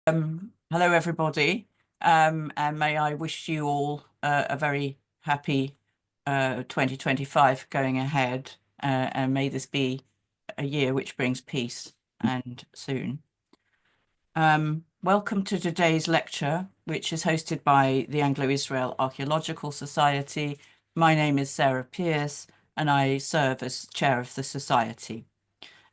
Hello, everybody, and may I wish you all a very happy 2025 going ahead, and may this be a year which brings peace and soon. Welcome to today's lecture, which is hosted by the Anglo-Israel Archaeological Society. My name is Sarah Pierce, and I serve as chair of the society.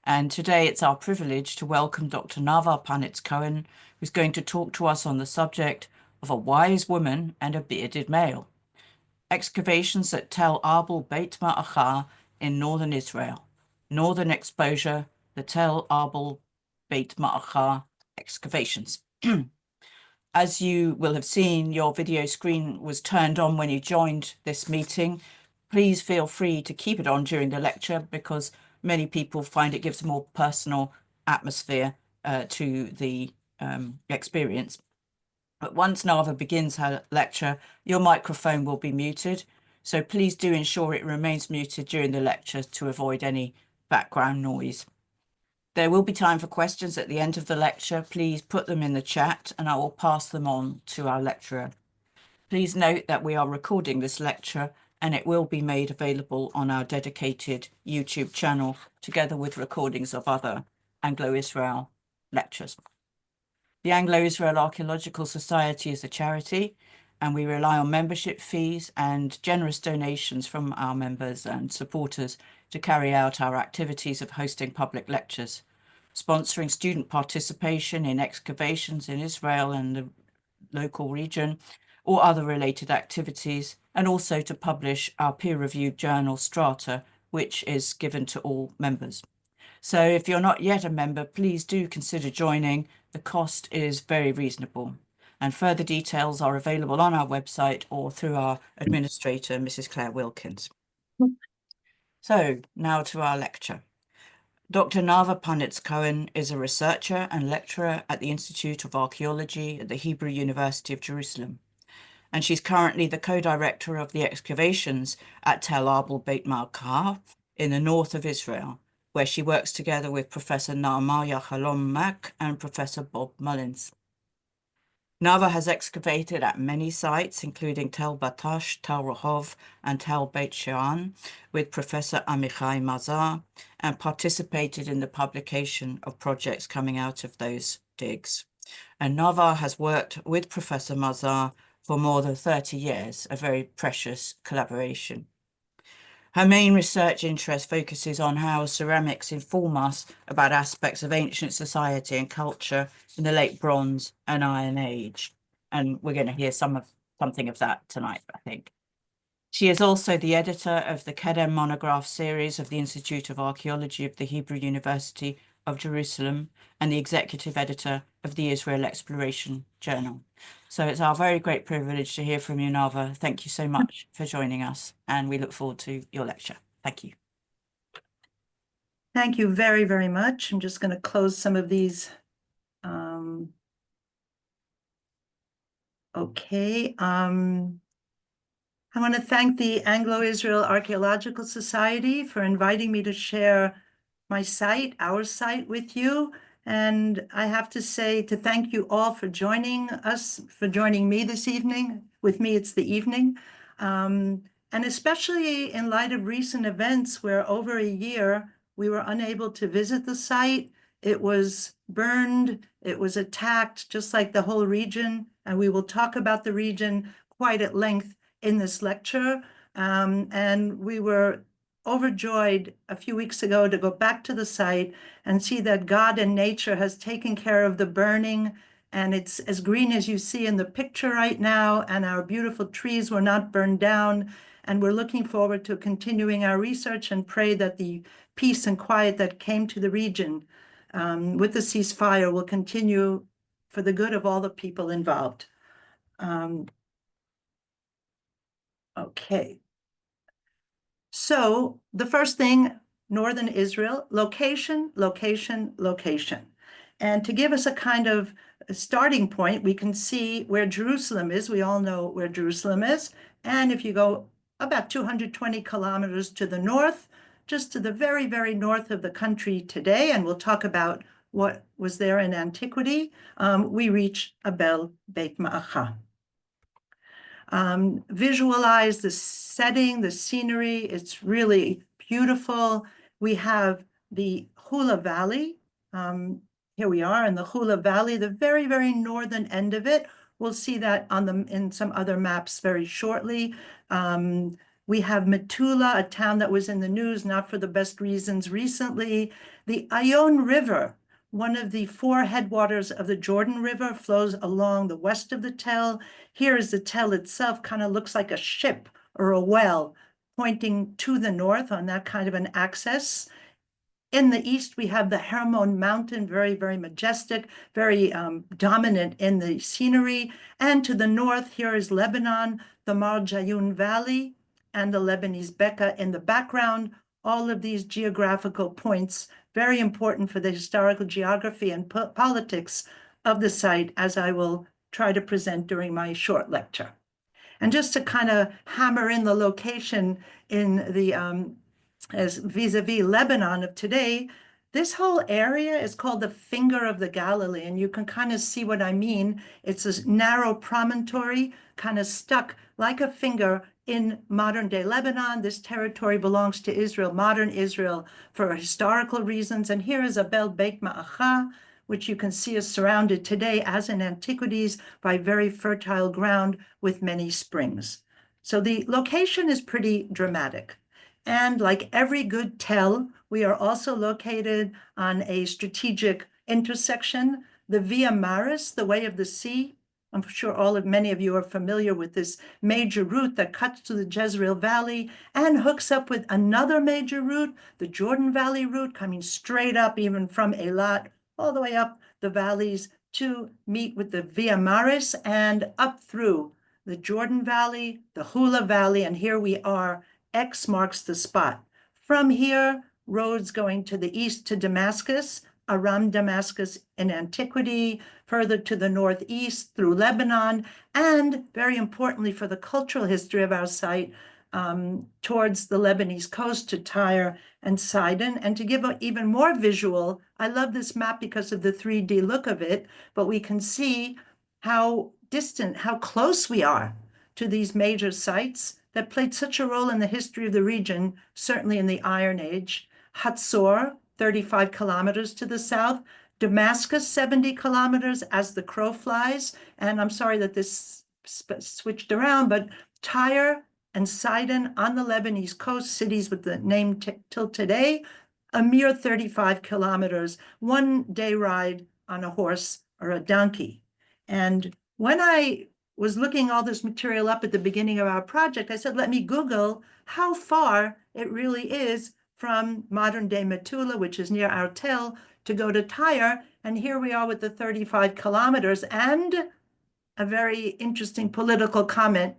And today it's our privilege to welcome Dr. Nava Panitz Cohen, who's going to talk to us on the subject of a wise woman and a bearded male. Excavations at Tel Abel Beth Maacah in northern Israel. Northern exposure, the Tel Abel Beth Maacah excavations. As you will have seen, your video screen was turned on when you joined this meeting. Please feel free to keep it on during the lecture because many people find it gives a more personal atmosphere to the experience. But once Nava begins her lecture, your microphone will be muted. So please do ensure it remains muted during the lecture to avoid any background noise. There will be time for questions at the end of the lecture. Please put them in the chat and I will pass them on to our lecturer. Please note that we are recording this lecture and it will be made available on our dedicated YouTube channel, together with recordings of other Anglo-Israel lectures. The Anglo-Israel Archaeological Society is a charity, and we rely on membership fees and generous donations from our members and supporters to carry out our activities of hosting public lectures, sponsoring student participation in excavations in Israel and the local region, or other related activities, and also to publish our peer-reviewed journal Strata, which is given to all members. So if you're not yet a member, please do consider joining. The cost is very reasonable, and further details are available on our website or through our administrator, Mrs. Claire Wilkins. So now to our lecture. Dr. Nava Panitz Cohen is a researcher and lecturer at the Institute of Archaeology at the Hebrew University of Jerusalem, and she's currently the co-director of the excavations at Tel Abel Beth Maacah in the north of Israel, where she works together with Professor Nahumya Mack and Professor Bob Mullins. Nava has excavated at many sites, including Tel Batash, Tel Rehov, and Tel Beit Shean, with Professor Amichai Mazar, and participated in the publication of projects coming out of those digs. And Nava has worked with Professor Mazar for more than 30 years, a very precious collaboration. Her main research interest focuses on how ceramics inform us about aspects of ancient society and culture in the late Bronze and Iron Age. And we're going to hear something of that tonight, I think. She is also the editor of the Kedem monograph series of the Institute of Archaeology of the Hebrew University of Jerusalem and the executive editor of the Israel Exploration Journal. So it's our very great privilege to hear from you, Nava. Thank you so much for joining us, and we look forward to your lecture. Thank you. Thank you very, very much. I'm just going to close some of these. Okay. I want to thank the Anglo-Israel Archaeological Society for inviting me to share my site, our site, with you. And I have to say to thank you all for joining us, for joining me this evening. With me, it's the evening. And especially in light of recent events where over a year, we were unable to visit the site. It was burned, it was attacked, just like the whole region. And we will talk about the region quite at length in this lecture. And we were overjoyed a few weeks ago to go back to the site and see that God and nature has taken care of the burning, and it's as green as you see in the picture right now, and our beautiful trees were not burned down. And we're looking forward to continuing our research and pray that the peace and quiet that came to the region with the ceasefire will continue for the good of all the people involved. Okay. So the first thing, northern Israel, location, location, location. And to give us a kind of a starting point, we can see where Jerusalem is. We all know where Jerusalem is. And if you go about 220 kilometers to the north, just to the very, very north of the country today, and we'll talk about what was there in antiquity, we reach Abel Beth Maacah. Visualize the setting, the scenery. It's really beautiful. We have the Hula Valley. Here we are in the Hula Valley, the very, very northern end of it. We'll see that in some other maps very shortly. We have Metula, a town that was in the news, not for the best reasons recently. The Ion River, one of the 4 headwaters of the Jordan River, flows along the west of the Tel. Here is the Tel itself, kind of looks like a ship or a well pointing to the north on that kind of an axis. In the east, we have the Hermon Mountain, very, very majestic, very dominant in the scenery. And to the north, here is Lebanon, the Mar Jayun Valley, and the Lebanese Bekaa in the background. All of these geographical points, very important for the historical geography and politics of the site, as I will try to present during my short lecture. And just to kind of hammer in the location in the as vis-a-vis Lebanon of today, this whole area is called the Finger of the Galilee, and you can kind of see what I mean. It's a narrow promontory, kind of stuck like a finger in modern-day Lebanon. This territory belongs to Israel, modern Israel, for historical reasons. And here is Abel Beth Maacah, which you can see is surrounded today, as in antiquities, by very fertile ground with many springs. So the location is pretty dramatic. And like every good Tel, we are also located on a strategic intersection, the Via Maris, the Way of the Sea. I'm sure many of you are familiar with this major route that cuts to the Jezreel Valley and hooks up with another major route, the Jordan Valley route, coming straight up even from Eilat, all the way up the valleys to meet with the Via Maris and up through the Jordan Valley, the Hula Valley, and here we are. X marks the spot. From here, roads going to the east to Damascus, Aram Damascus in antiquity, further to the northeast through Lebanon, and very importantly for the cultural history of our site, towards the Lebanese coast to Tyre and Sidon. And to give an even more visual, I love this map because of the 3D look of it, but we can see how distant, how close we are to these major sites that played such a role in the history of the region, certainly in the Iron Age. Hatzor, 35 kilometers to the south, Damascus, 70 kilometers as the crow flies. And I'm sorry that this switched around, but Tyre and Sidon on the Lebanese coast, cities with the name till today, a mere 35 kilometers, 1 day ride on a horse or a donkey. And when I was looking all this material up at the beginning of our project, I said, let me Google how far it really is from modern-day Metula, which is near our Tel, to go to Tyre. And here we are with the 35 kilometers and a very interesting political comment,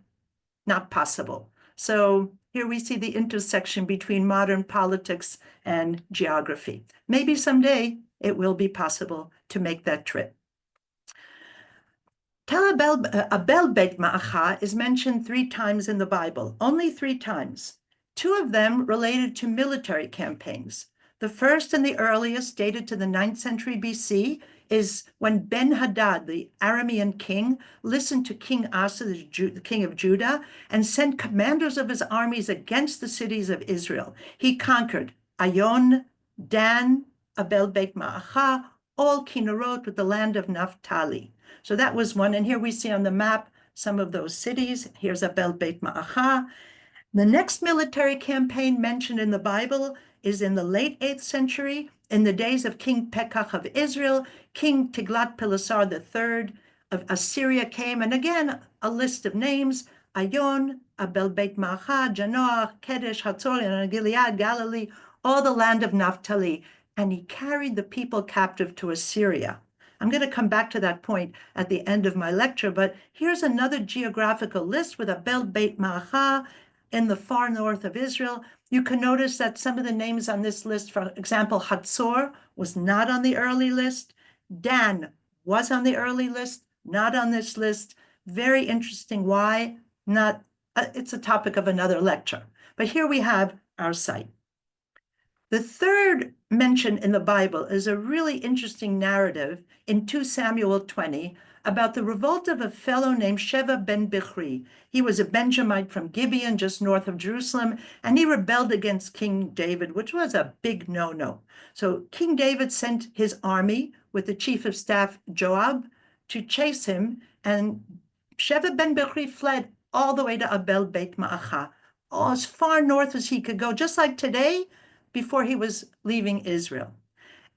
not possible. So here we see the intersection between modern politics and geography. Maybe someday it will be possible to make that trip. Tel Abel Beth Maacah is mentioned 3 times in the Bible, only 3 times. 2 of them related to military campaigns. The first and the earliest, dated to the 9th century BC, is when Ben-Hadad, the Aramean king, listened to King Asa, the king of Judah, and sent commanders of his armies against the cities of Israel. He conquered Ion, Dan, Abel Beth Maacah, all Kinnerot with the land of Naphtali. So that was one. And here we see on the map some of those cities. Here's Abel Beth Maacah. The next military campaign mentioned in the Bible is in the late 8th century, in the days of King Pekah of Israel. King Tiglath-Pileser III of Assyria came, and again, a list of names: Ion, Abel Beth Maacah, Janoach, Kedesh, Hatzor, and Gilead, Galilee, all the land of Naphtali. And he carried the people captive to Assyria. I'm going to come back to that point at the end of my lecture, but here's another geographical list with Abel Beth Maacah in the far north of Israel. You can notice that some of the names on this list, for example, Hatzor was not on the early list. Dan was on the early list, not on this list. Very interesting. Why? Not, it's a topic of another lecture. But here we have our site. The third mention in the Bible is a really interesting narrative in 2 Samuel 20 about the revolt of a fellow named Sheva ben Bichri. He was a Benjamite from Gibeon, just north of Jerusalem, and he rebelled against King David, which was a big no-no. So King David sent his army with the chief of staff Joab to chase him, and Sheva ben Bichri fled all the way to Abel Beth Maacah, as far north as he could go, just like today, before he was leaving Israel.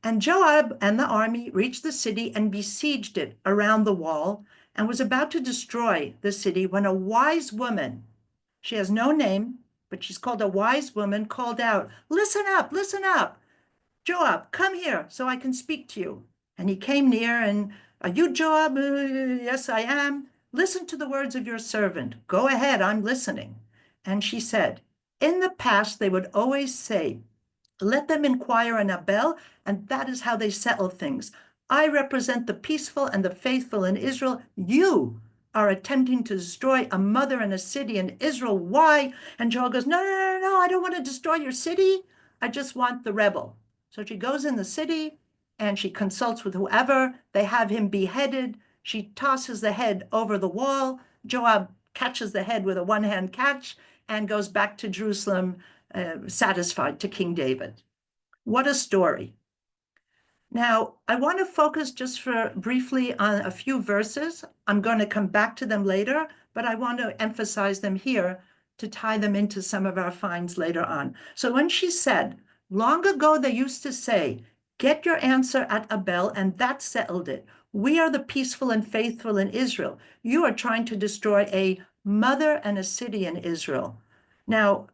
And Joab and the army reached the city and besieged it around the wall and was about to destroy the city when a wise woman, she has no name, but she's called a wise woman, called out, listen up, Joab, come here so I can speak to you. And he came near and, are you Joab? Yes, I am. Listen to the words of your servant. Go ahead, I'm listening. And she said, in the past, they would always say, let them inquire in Abel, and that is how they settle things. I represent the peaceful and the faithful in Israel. You are attempting to destroy a mother and a city in Israel. Why? And Joel goes, no, I don't want to destroy your city. I just want the rebel. So she goes in the city and she consults with whoever. They have him beheaded. She tosses the head over the wall. Joab catches the head with a one-hand catch and goes back to Jerusalem satisfied to King David. What a story. Now, I want to focus just for briefly on a few verses. I'm going to come back to them later, but I want to emphasize them here to tie them into some of our finds later on. So when she said, long ago they used to say, get your answer at Abel, and that settled it. We are the peaceful and faithful in Israel. You are trying to destroy a mother and a city in Israel. Now,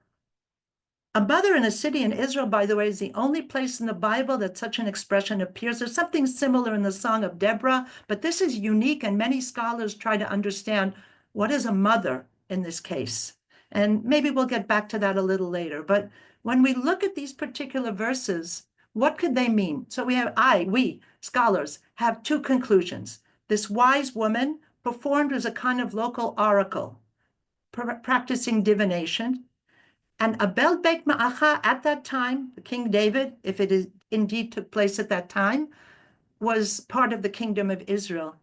a mother in a city in Israel, by the way, is the only place in the Bible that such an expression appears. There's something similar in the Song of Deborah, but this is unique, and many scholars try to understand what is a mother in this case. And maybe we'll get back to that a little later. But when we look at these particular verses, what could they mean? So we, scholars, have two conclusions. This wise woman performed as a kind of local oracle, practicing divination. And Abel Beth Maacah at that time, King David, if it is indeed took place at that time, was part of the kingdom of Israel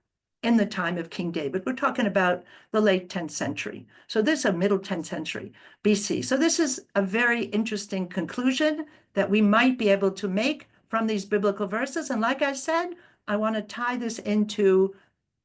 in the time of King David. We're talking about the late 10th century. So this is a middle 10th century BC. So this is a very interesting conclusion that we might be able to make from these biblical verses. And like I said, I want to tie this into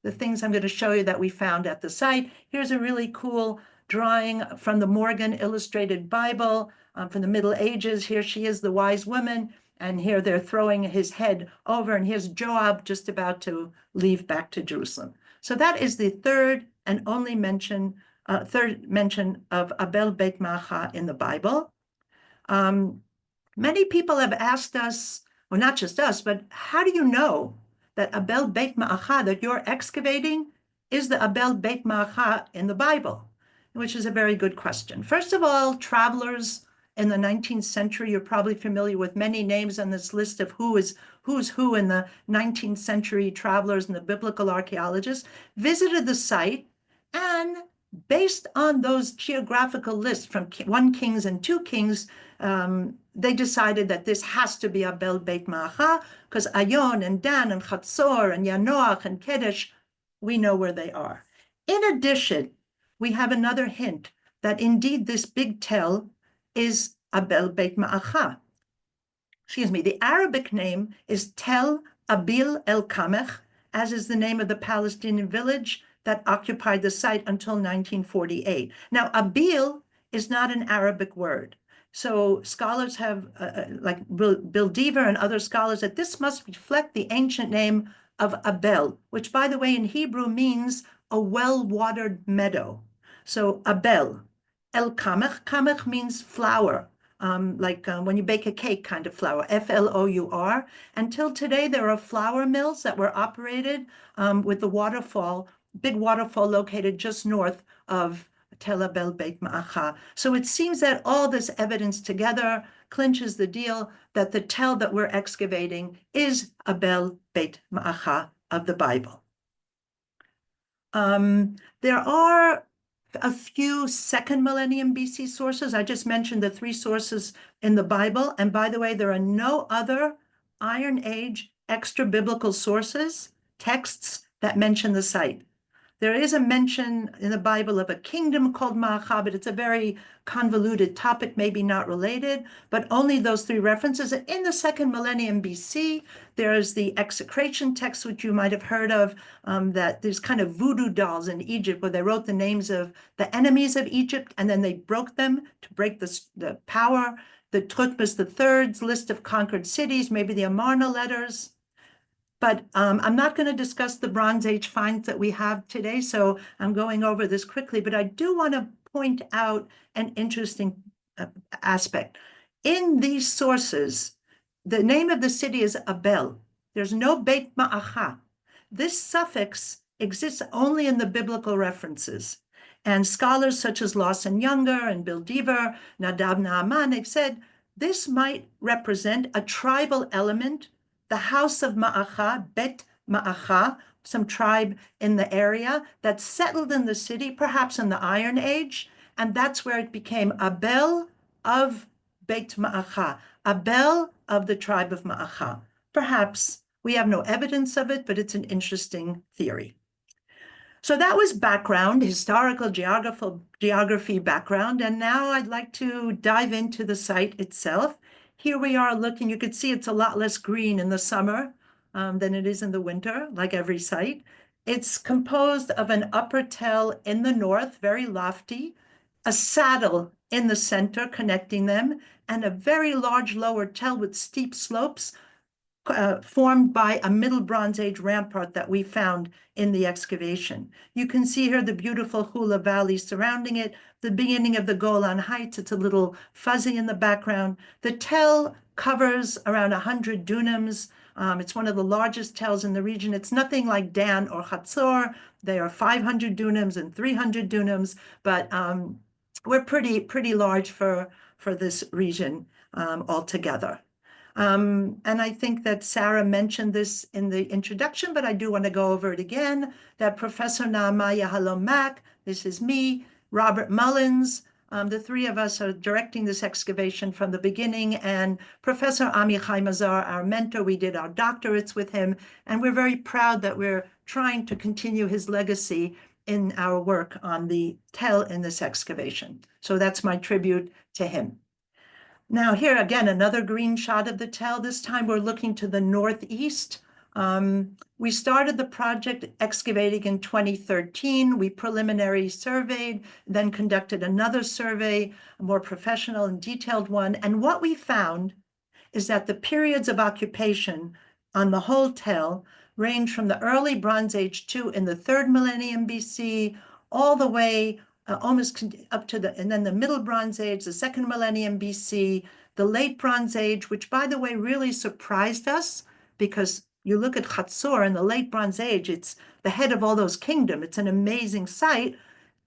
the things I'm going to show you that we found at the site. Here's a really cool drawing from the Morgan Illustrated Bible from the Middle Ages. Here she is, the wise woman, and here they're throwing his head over, and here's Joab just about to leave back to Jerusalem. So that is the third and only mention of Abel Beth Maacah in the Bible. Many people have asked us, well, not just us, but how do you know that Abel Beth Maacah that you're excavating is the Abel Beth Maacah in the Bible? Which is a very good question. First of all, travelers in the 19th century, you're probably familiar with many names on this list of who's who in the 19th century travelers and the biblical archaeologists, visited the site, and based on those geographical lists from 1 Kings and 2 Kings, they decided that this has to be Abel Beth Maacah, because Ayon and Dan and Chatzor and Yanoach and Kedesh, we know where they are. In addition, we have another hint that indeed this big tell is Abel Beth Maacah. Excuse me, the Arabic name is Tel Abel El Kamech, as is the name of the Palestinian village that occupied the site until 1948. Now, Abil is not an Arabic word. So scholars have, like Bill Deaver and other scholars, that this must reflect the ancient name of Abel, which, by the way, in Hebrew means a well-watered meadow. So Abel, El Kamech, Kamech means flour, when you bake a cake kind of flour, Flour. Until today, there are flour mills that were operated with the waterfall, big waterfall located just north of Tel Abel Beth Maacah. So it seems that all this evidence together clinches the deal that the tell that we're excavating is Abel Beth Maacah of the Bible. There are a few second millennium BC sources. I just mentioned the 3 sources in the Bible. And by the way, there are no other Iron Age extra biblical sources, texts that mention the site. There is a mention in the Bible of a kingdom called Maacah, but it's a very convoluted topic, maybe not related, but only those 3 references. In the 2nd millennium BC, there's the execration text, which you might have heard of, that there's kind of voodoo dolls in Egypt where they wrote the names of the enemies of Egypt, and then they broke them to break the power. The Thutmose III's list of conquered cities, maybe the Amarna letters. But I'm not going to discuss the Bronze Age finds that we have today, so I'm going over this quickly. But I do want to point out an interesting aspect. In these sources, the name of the city is Abel. There's no Beit Maacah. This suffix exists only in the biblical references. And scholars such as Lawson Younger and Bill Deaver, Nadab Naaman, have said this might represent a tribal element, the house of Maacah, Bet Maacah, some tribe in the area that settled in the city, perhaps in the Iron Age, and that's where it became Abel of Beit Maacah, Abel of the tribe of Maacah. Perhaps we have no evidence of it, but it's an interesting theory. So that was background, historical geography background, and now I'd like to dive into the site itself. Here we are looking, you can see it's a lot less green in the summer than it is in the winter, like every site. It's composed of an upper tell in the north, very lofty, a saddle in the center connecting them, and a very large lower tell with steep slopes formed by a Middle Bronze Age rampart that we found in the excavation. You can see here the beautiful Hula Valley surrounding it, the beginning of the Golan Heights. It's a little fuzzy in the background. The tell covers around 100 dunams. It's one of the largest tells in the region. It's nothing like Dan or Hatzor. They are 500 dunams and 300 dunams, but we're pretty large for this region altogether. And I think that Sarah mentioned this in the introduction, but I do want to go over it again, that Professor Naama Yahalom-Mac, this is me, Robert Mullins, the 3 of us are directing this excavation from the beginning, and Professor Amichai Mazar, our mentor, we did our doctorates with him, and we're very proud that we're trying to continue his legacy in our work on the tell in this excavation. So that's my tribute to him. Now here again, another green shot of the tell. This time we're looking to the northeast. We started the project excavating in 2013. We preliminary surveyed, then conducted another survey, a more professional and detailed one. And what we found is that the periods of occupation on the whole tell range from the early Bronze Age 2 in the 3rd millennium BC, all the way almost up to and then the Middle Bronze Age, the 2nd millennium BC, the Late Bronze Age, which by the way really surprised us because you look at Hatzor in the Late Bronze Age, it's the head of all those kingdoms. It's an amazing site.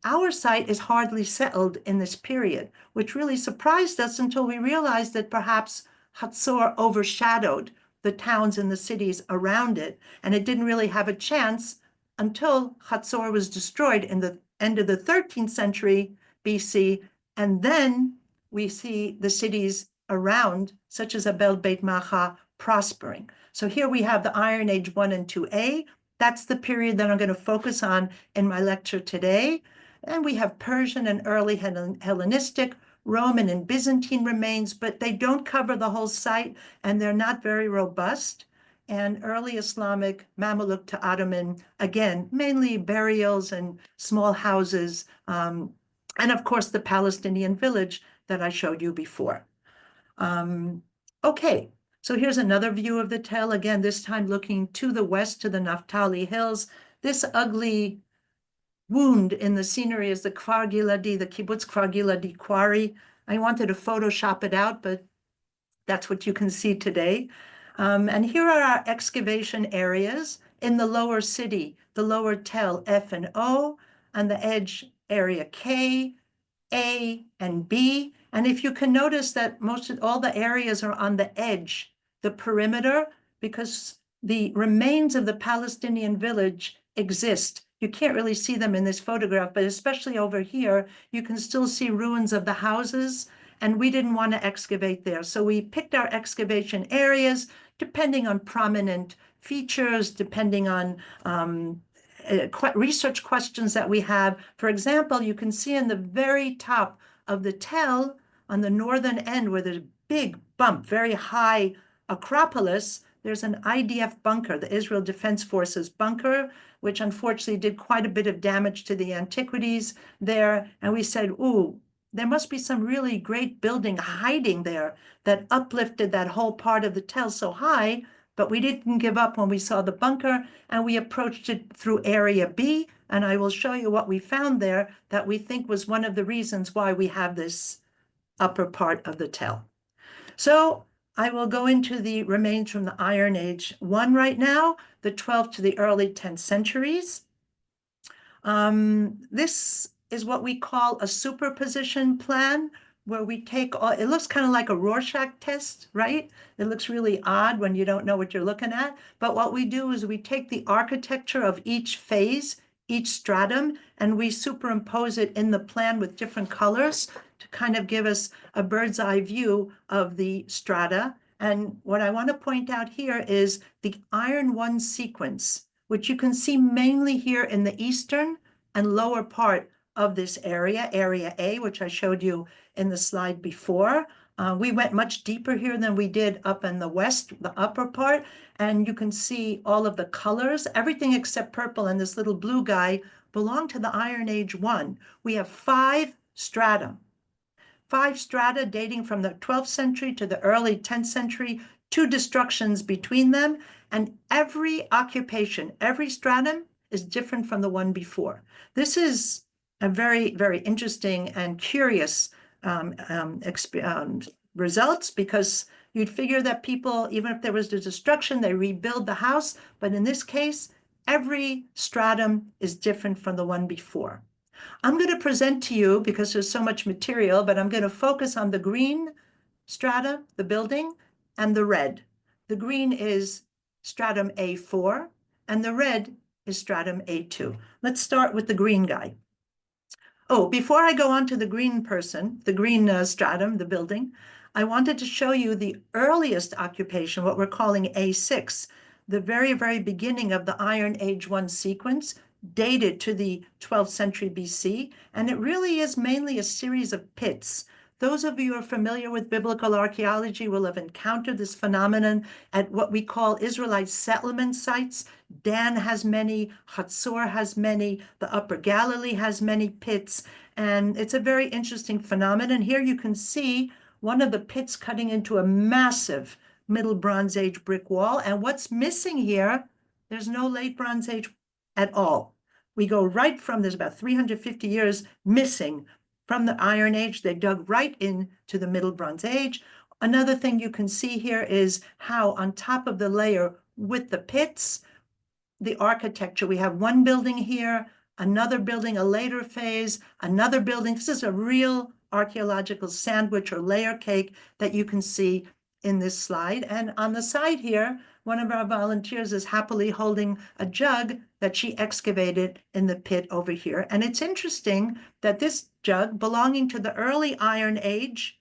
Our site is hardly settled in this period, which really surprised us until we realized that perhaps Hatzor overshadowed the towns and the cities around it, and it didn't really have a chance until Hatzor was destroyed in the end of the 13th century BC, and then we see the cities around, such as Abel Beth Maacah, prospering. So here we have the Iron Age 1 and 2A. That's the period that I'm going to focus on in my lecture today. And we have Persian and early Hellenistic, Roman and Byzantine remains, but they don't cover the whole site, and they're not very robust. And early Islamic, Mamluk to Ottoman, again, mainly burials and small houses, and of course the Palestinian village that I showed you before. Okay, so here's another view of the tell, again, this time looking to the west to the Naphtali Hills. This ugly wound in the scenery is the Kfar Giladi, the Kibbutz Kfar Giladi quarry. I wanted to Photoshop it out, but that's what you can see today. And here are our excavation areas in the lower city, the lower tell F and O, and the edge area K, A, and B. And if you can notice that all the areas are on the edge, the perimeter, because the remains of the Palestinian village exist You can't really see them in this photograph, but especially over here, you can still see ruins of the houses, and we didn't want to excavate there. So we picked our excavation areas depending on prominent features, depending on research questions that we have. For example, you can see in the very top of the Tel, on the northern end where there's a big bump, very high Acropolis, there's an IDF bunker, the Israel Defense Forces bunker, which unfortunately did quite a bit of damage to the antiquities there. And we said, ooh, there must be some really great building hiding there that uplifted that whole part of the Tel so high. But we didn't give up when we saw the bunker, and we approached it through Area B. And I will show you what we found there that we think was one of the reasons why we have this upper part of the Tel. So I will go into the remains from the Iron Age 1 right now, the 12th to the early 10th centuries. This is what we call a superposition plan, where we take all, it looks kind of like a Rorschach test, right? It looks really odd when you don't know what you're looking at. But what we do is we take the architecture of each phase, each stratum, and we superimpose it in the plan with different colors to kind of give us a bird's eye view of the strata. And what I want to point out here is the Iron 1 sequence, which you can see mainly here in the eastern and lower part of this area, Area A, which I showed you in the slide before. We went much deeper here than we did up in the west, the upper part, and you can see all of the colors. Everything except purple and this little blue guy belong to the Iron Age 1. We have 5 strata dating from the 12th century to the early 10th century, 2 destructions between them, and every occupation, every stratum is different from the one before. This is a very, very interesting and curious results, because you'd figure that people, even if there was the destruction, they rebuild the house. But in this case, every stratum is different from the one before. I'm going to present to you, because there's so much material, but I'm going to focus on the green strata, the building, and the red. The green is stratum A4, and the red is stratum A2. Let's start with the green guy. Oh, before I go on to the green person, the green stratum, the building, I wanted to show you the earliest occupation, what we're calling A6, the very, very beginning of the Iron Age 1 sequence, dated to the 12th century BC, and it really is mainly a series of pits. Those of you who are familiar with biblical archaeology will have encountered this phenomenon at what we call Israelite settlement sites. Dan has many, Hatzor has many, the Upper Galilee has many pits, and it's a very interesting phenomenon. Here you can see one of the pits cutting into a massive Middle Bronze Age brick wall, and what's missing here, there's no Late Bronze Age at all. We go right from, there's about 350 years missing from the Iron Age. They dug right into the Middle Bronze Age. Another thing you can see here is how on top of the layer with the pits, the architecture, we have one building here, another building, a later phase, another building. This is a real archaeological sandwich or layer cake that you can see in this slide. And on the side here, one of our volunteers is happily holding a jug that she excavated in the pit over here. And it's interesting that this jug, belonging to the early Iron Age,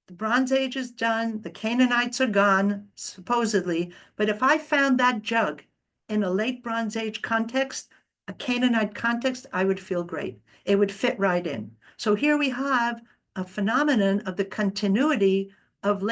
the Bronze Age is done, the Canaanites are gone, supposedly, but if I found that jug in a late Bronze Age context, a Canaanite context, I would feel great. It would fit right in. So here we have a phenomenon of the continuity of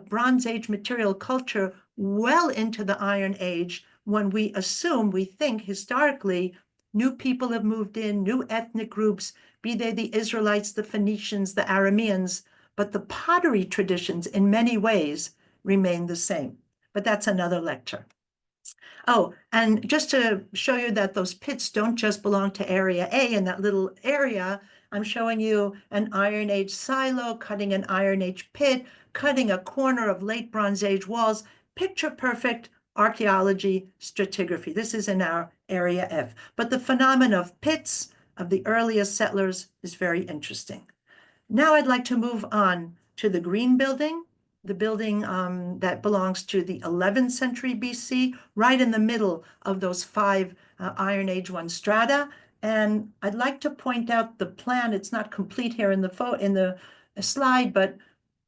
Bronze Age material culture well into the Iron Age, when we assume, we think historically, new people have moved in, new ethnic groups, be they the Israelites, the Phoenicians, the Arameans, but the pottery traditions in many ways remain the same. But that's another lecture. Oh, and just to show you that those pits don't just belong to Area A in that little area, I'm showing you an Iron Age silo, cutting an Iron Age pit, cutting a corner of late Bronze Age walls, picture perfect archaeology stratigraphy. This is in our Area F. But the phenomenon of pits of the earliest settlers is very interesting. Now I'd like to move on to the green building. the building that belongs to the 11th century BC, right in the middle of those five Iron Age 1 strata. And I'd like to point out the plan. It's not complete here in the slide, but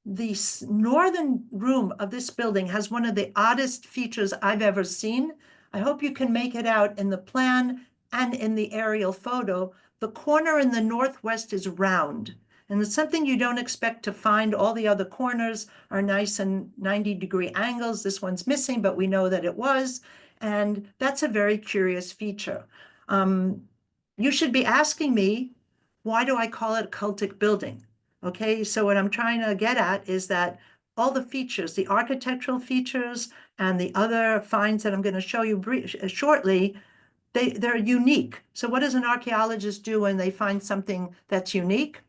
the northern room of this building has one of the oddest features I've ever seen. I hope you can make it out in the plan and in the aerial photo. The corner in the northwest is round, and it's something you don't expect to find. All the other corners are nice and 90-degree angles. This one's missing, but we know that it was, and that's a very curious feature. You should be asking me, why do I call it a cultic building? Okay, so what I'm trying to get at is that all the features, the architectural features and the other finds that I'm going to show you shortly, they're unique. So what does an archaeologist do when they find something that's unique?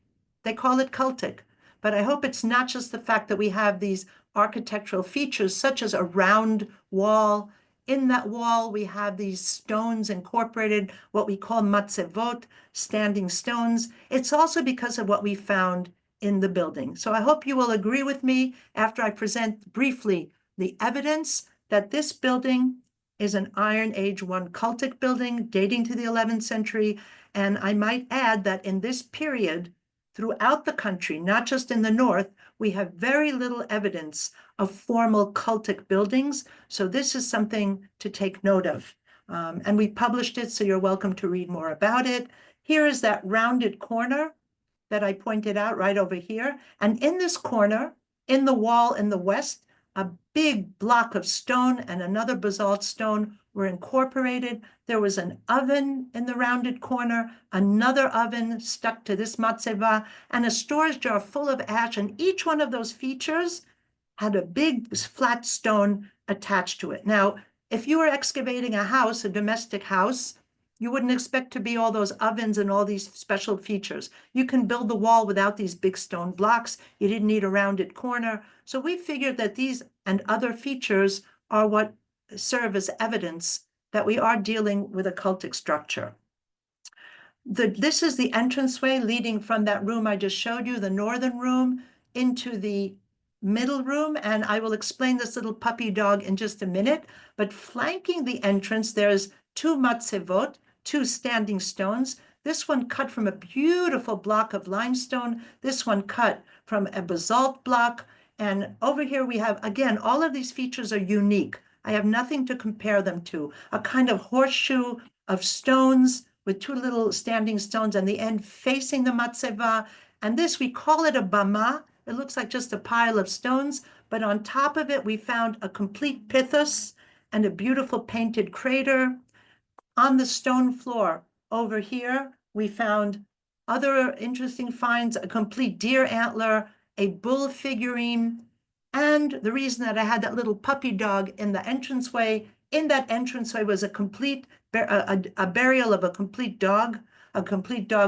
They call it cultic. But I hope it's not just the fact that we have these architectural features, such as a round wall. In that wall, we have these stones incorporated, what we call matzevot, standing stones. It's also because of what we found in the building. So I hope you will agree with me after I present briefly the evidence that this building is an Iron Age 1 cultic building dating to the 11th century. And I might add that in this period, throughout the country, not just in the north, we have very little evidence of formal cultic buildings. So this is something to take note of. And we published it, so you're welcome to read more about it. Here is that rounded corner that I pointed out right over here. And in this corner, in the wall in the west, a big block of stone and another basalt stone were incorporated. There was an oven in the rounded corner, another oven stuck to this matzeva, and a storage jar full of ash. And each one of those features had a big flat stone attached to it. Now, if you were excavating a house, a domestic house, you wouldn't expect to be all those ovens and all these special features. You can build the wall without these big stone blocks. You didn't need a rounded corner. So we figured that these and other features are what serve as evidence that we are dealing with a cultic structure. This is the entranceway leading from that room I just showed you, the northern room, into the middle room. And I will explain this little puppy dog in just a minute. But flanking the entrance, there's two matzevot, two standing stones. This one cut from a beautiful block of limestone. This one cut from a basalt block. And over here we have, again, all of these features are unique. I have nothing to compare them to. A kind of horseshoe of stones with two little standing stones on the end facing the matzeva. And this, we call it a bama. It looks like just a pile of stones, but on top of it, we found a complete pithos and a beautiful painted crater. On the stone floor over here, we found other interesting finds, a complete deer antler, a bull figurine, and the reason that I had that little puppy dog in the entranceway, in that entranceway was a complete a burial of a complete dog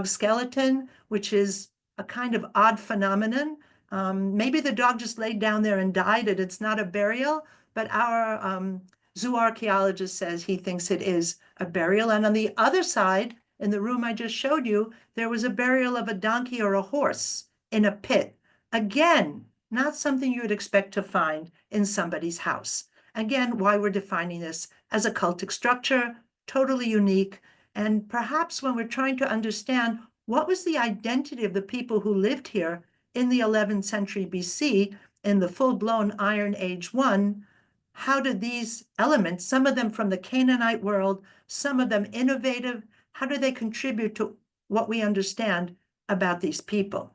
skeleton, which is a kind of odd phenomenon. Maybe the dog just laid down there and died, and it's not a burial, but our zoo archaeologist says he thinks it is a burial. And on the other side, in the room I just showed you, there was a burial of a donkey or a horse in a pit. Again, not something you would expect to find in somebody's house. Again, why we're defining this as a cultic structure, totally unique. And perhaps when we're trying to understand what was the identity of the people who lived here in the 11th century BC, in the full-blown Iron Age 1, how did these elements, some of them from the Canaanite world, some of them innovative, how do they contribute to what we understand about these people?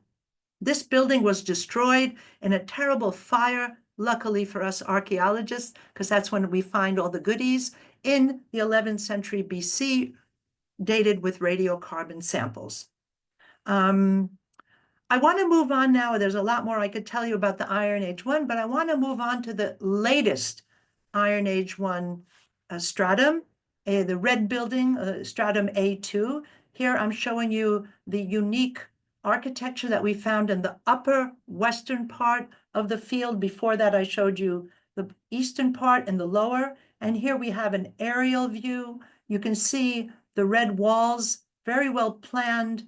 This building was destroyed in a terrible fire, luckily for us archaeologists, because that's when we find all the goodies, in the 11th century BC, dated with radiocarbon samples. I want to move on now. There's a lot more I could tell you about the Iron Age 1, but I want to move on to the latest Iron Age 1 stratum, the red building, stratum A2. Here I'm showing you the unique architecture that we found in the upper western part of the field. Before that, I showed you the eastern part and the lower. And here we have an aerial view. You can see the red walls, very well planned,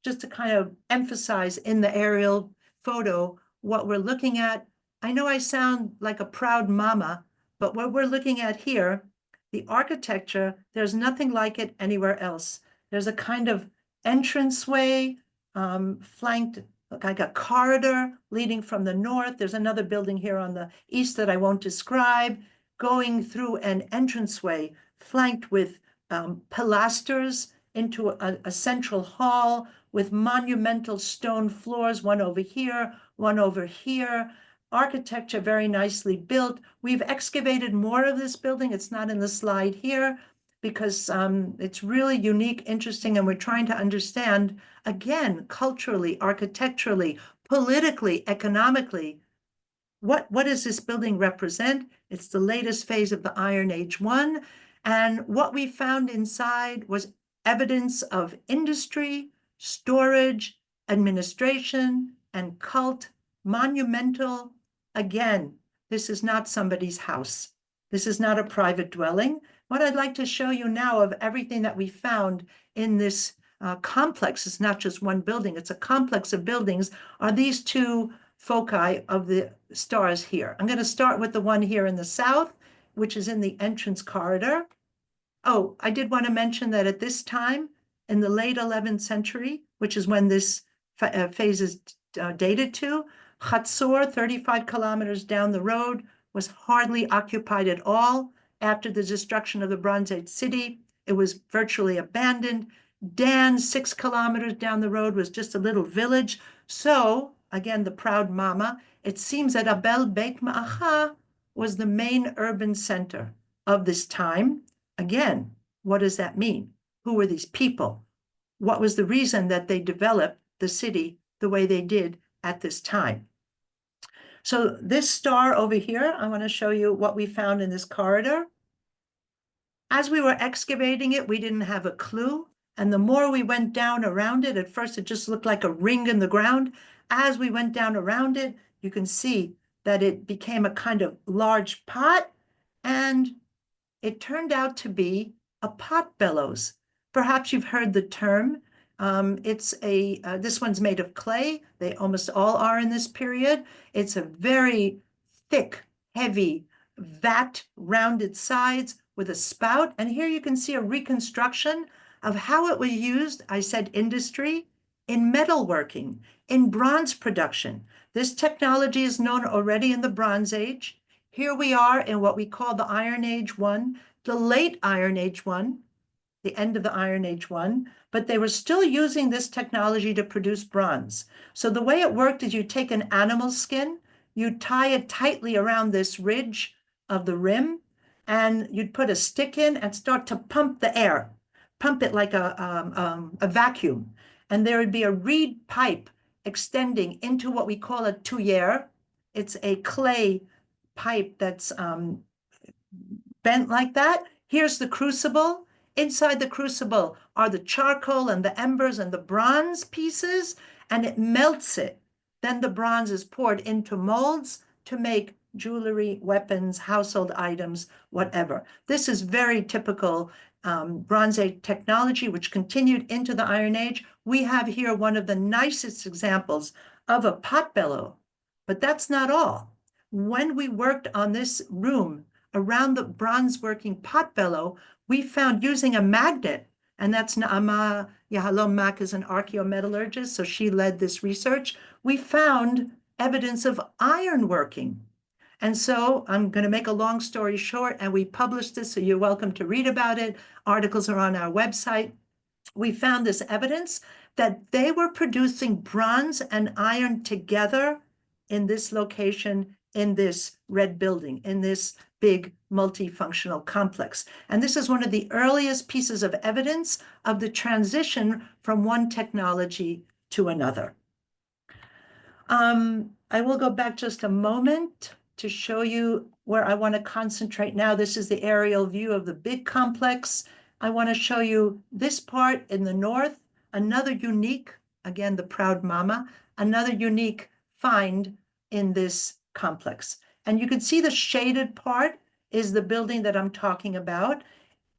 just to kind of emphasize in the aerial photo what we're looking at, I know I sound like a proud mama, but what we're looking at here, the architecture, there's nothing like it anywhere else. There's a kind of entranceway, flanked like a corridor leading from the north. There's another building here on the east that I won't describe, going through an entranceway flanked with pilasters into a central hall with monumental stone floors, one over here, one over here. Architecture very nicely built. We've excavated more of this building. It's not in the slide here because it's really unique, interesting, and we're trying to understand, again, culturally, architecturally, politically, economically, what does this building represent? It's the latest phase of the Iron Age 1. And what we found inside was evidence of industry, storage, administration, and cult, monumental. Again, this is not somebody's house. This is not a private dwelling. What I'd like to show you now of everything that we found in this complex, it's not just one building, it's a complex of buildings, are these two foci of the stars here. I'm going to start with the one here in the south, which is in the entrance corridor. Oh, I did want to mention that at this time, in the late 11th century, which is when this phase is dated to, Chatzor, 35 kilometers down the road, was hardly occupied at all. After the destruction of the Bronze Age city, it was virtually abandoned. Dan, 6 kilometers down the road, was just a little village. So, again, the proud mama, it seems that Tel Abel Beth Maacah was the main urban center of this time. Again, what does that mean? Who were these people? What was the reason that they developed the city the way they did at this time? So this star over here, I want to show you what we found in this corridor. As we were excavating it, we didn't have a clue. And the more we went down around it, at first it just looked like a ring in the ground. As we went down around it, you can see that it became a kind of large pot, and it turned out to be a pot bellows. Perhaps you've heard the term. This one's made of clay. They almost all are in this period. It's a very thick, heavy vat, rounded sides with a spout. And here you can see a reconstruction of how it was used. I said industry, in metalworking, in bronze production. This technology is known already in the Bronze Age. Here we are in what we call the Iron Age 1, the late Iron Age 1, the end of the Iron Age 1, but they were still using this technology to produce bronze. So the way it worked is you take an animal skin, you tie it tightly around this ridge of the rim, and you'd put a stick in and start to pump the air, pump it like a vacuum. And there would be a reed pipe extending into what we call a tuyere. It's a clay pipe that's bent like that. Here's the crucible. Inside the crucible are the charcoal and the embers and the bronze pieces, and it melts it. Then the bronze is poured into molds to make jewelry, weapons, household items, whatever. This is very typical Bronze Age technology, which continued into the Iron Age. We have here one of the nicest examples of a potbellow, but that's not all. When we worked on this room around the bronze working potbellow, we found using a magnet, and that's Nava Panitz is an archaeometallurgist, so she led this research. We found evidence of iron working. And so I'm going to make a long story short, and we published this, so you're welcome to read about it. Articles are on our website. We found this evidence that they were producing bronze and iron together in this location, in this red building, in this big multifunctional complex. And this is one of the earliest pieces of evidence of the transition from one technology to another. I will go back just a moment to show you where I want to concentrate now. This is the aerial view of the big complex. I want to show you this part in the north, another unique, again, the proud mama, another unique find in this complex. And you can see the shaded part is the building that I'm talking about.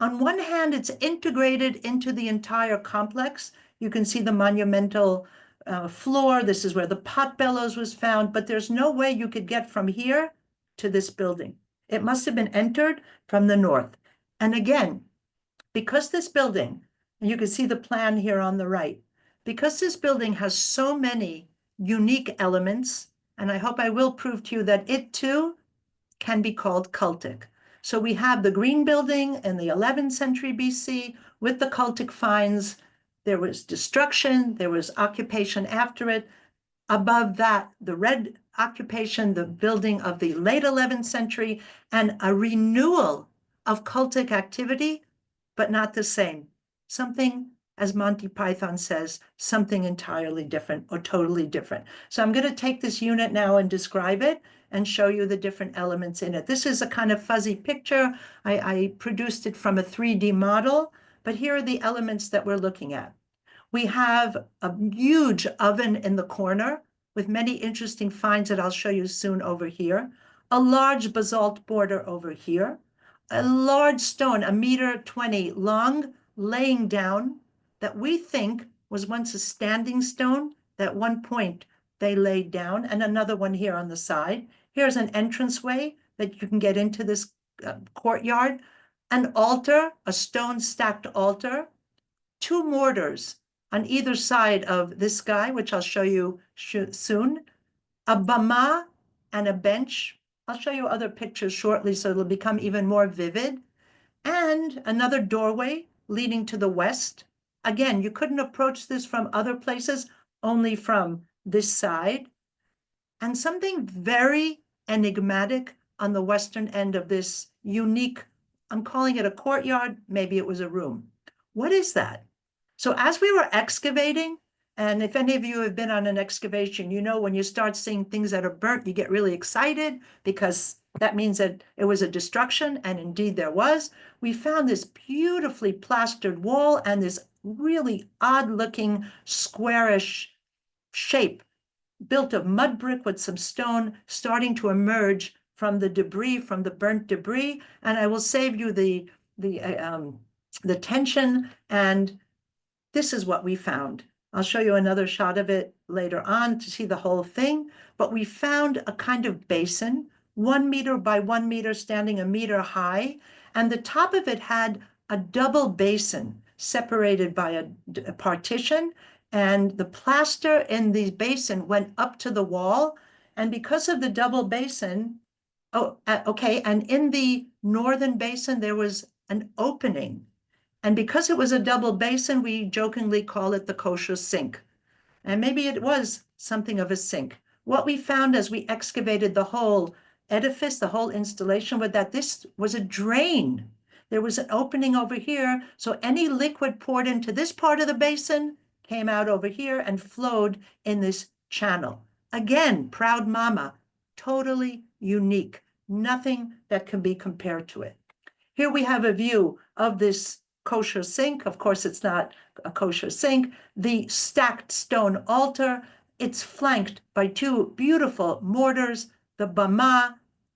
On one hand, it's integrated into the entire complex. You can see the monumental floor. This is where the pot bellows was found, but there's no way you could get from here to this building. It must have been entered from the north. And again, because this building, and you can see the plan here on the right, because this building has so many unique elements, and I hope I will prove to you that it too can be called cultic. So we have the green building in the 11th century BC with the cultic finds. There was destruction, there was occupation after it. Above that, the red occupation, the building of the late 11th century, and a renewal of cultic activity, but not the same. Something, as Monty Python says, something entirely different or totally different. So I'm going to take this unit now and describe it and show you the different elements in it. This is a kind of fuzzy picture. I produced it from a 3D model, but here are the elements that we're looking at. We have a huge oven in the corner with many interesting finds that I'll show you soon over here. A large basalt border over here. A large stone, 1.20 meters long, laying down that we think was once a standing stone. At one point they laid down, and another one here on the side. Here's an entranceway that you can get into this courtyard. An altar, a stone stacked altar. Two mortars on either side of this guy, which I'll show you soon. A bama and a bench. I'll show you other pictures shortly so it'll become even more vivid. And another doorway leading to the west. Again, you couldn't approach this from other places, only from this side. And something very enigmatic on the western end of this unique, I'm calling it a courtyard, maybe it was a room. What is that? So as we were excavating, and if any of you have been on an excavation, you know when you start seeing things that are burnt, you get really excited because that means that it was a destruction, and indeed there was. We found this beautifully plastered wall and this really odd-looking squarish shape built of mud brick with some stone starting to emerge from the debris, from the burnt debris. And I will save you the tension, and this is what we found. I'll show you another shot of it later on to see the whole thing, but we found a kind of basin, 1 meter by 1 meter, standing 1 meter high, and the top of it had a double basin separated by a partition, and the plaster in the basin went up to the wall, and because of the double basin, and in the northern basin, there was an opening. And because it was a double basin, we jokingly call it the kosher sink. And maybe it was something of a sink. What we found as we excavated the whole edifice, the whole installation, was that this was a drain. There was an opening over here, so any liquid poured into this part of the basin came out over here and flowed in this channel. Again, proud mama, totally unique. Nothing that can be compared to it. Here we have a view of this kosher sink. Of course, it's not a kosher sink. The stacked stone altar, it's flanked by two beautiful mortars, the bama,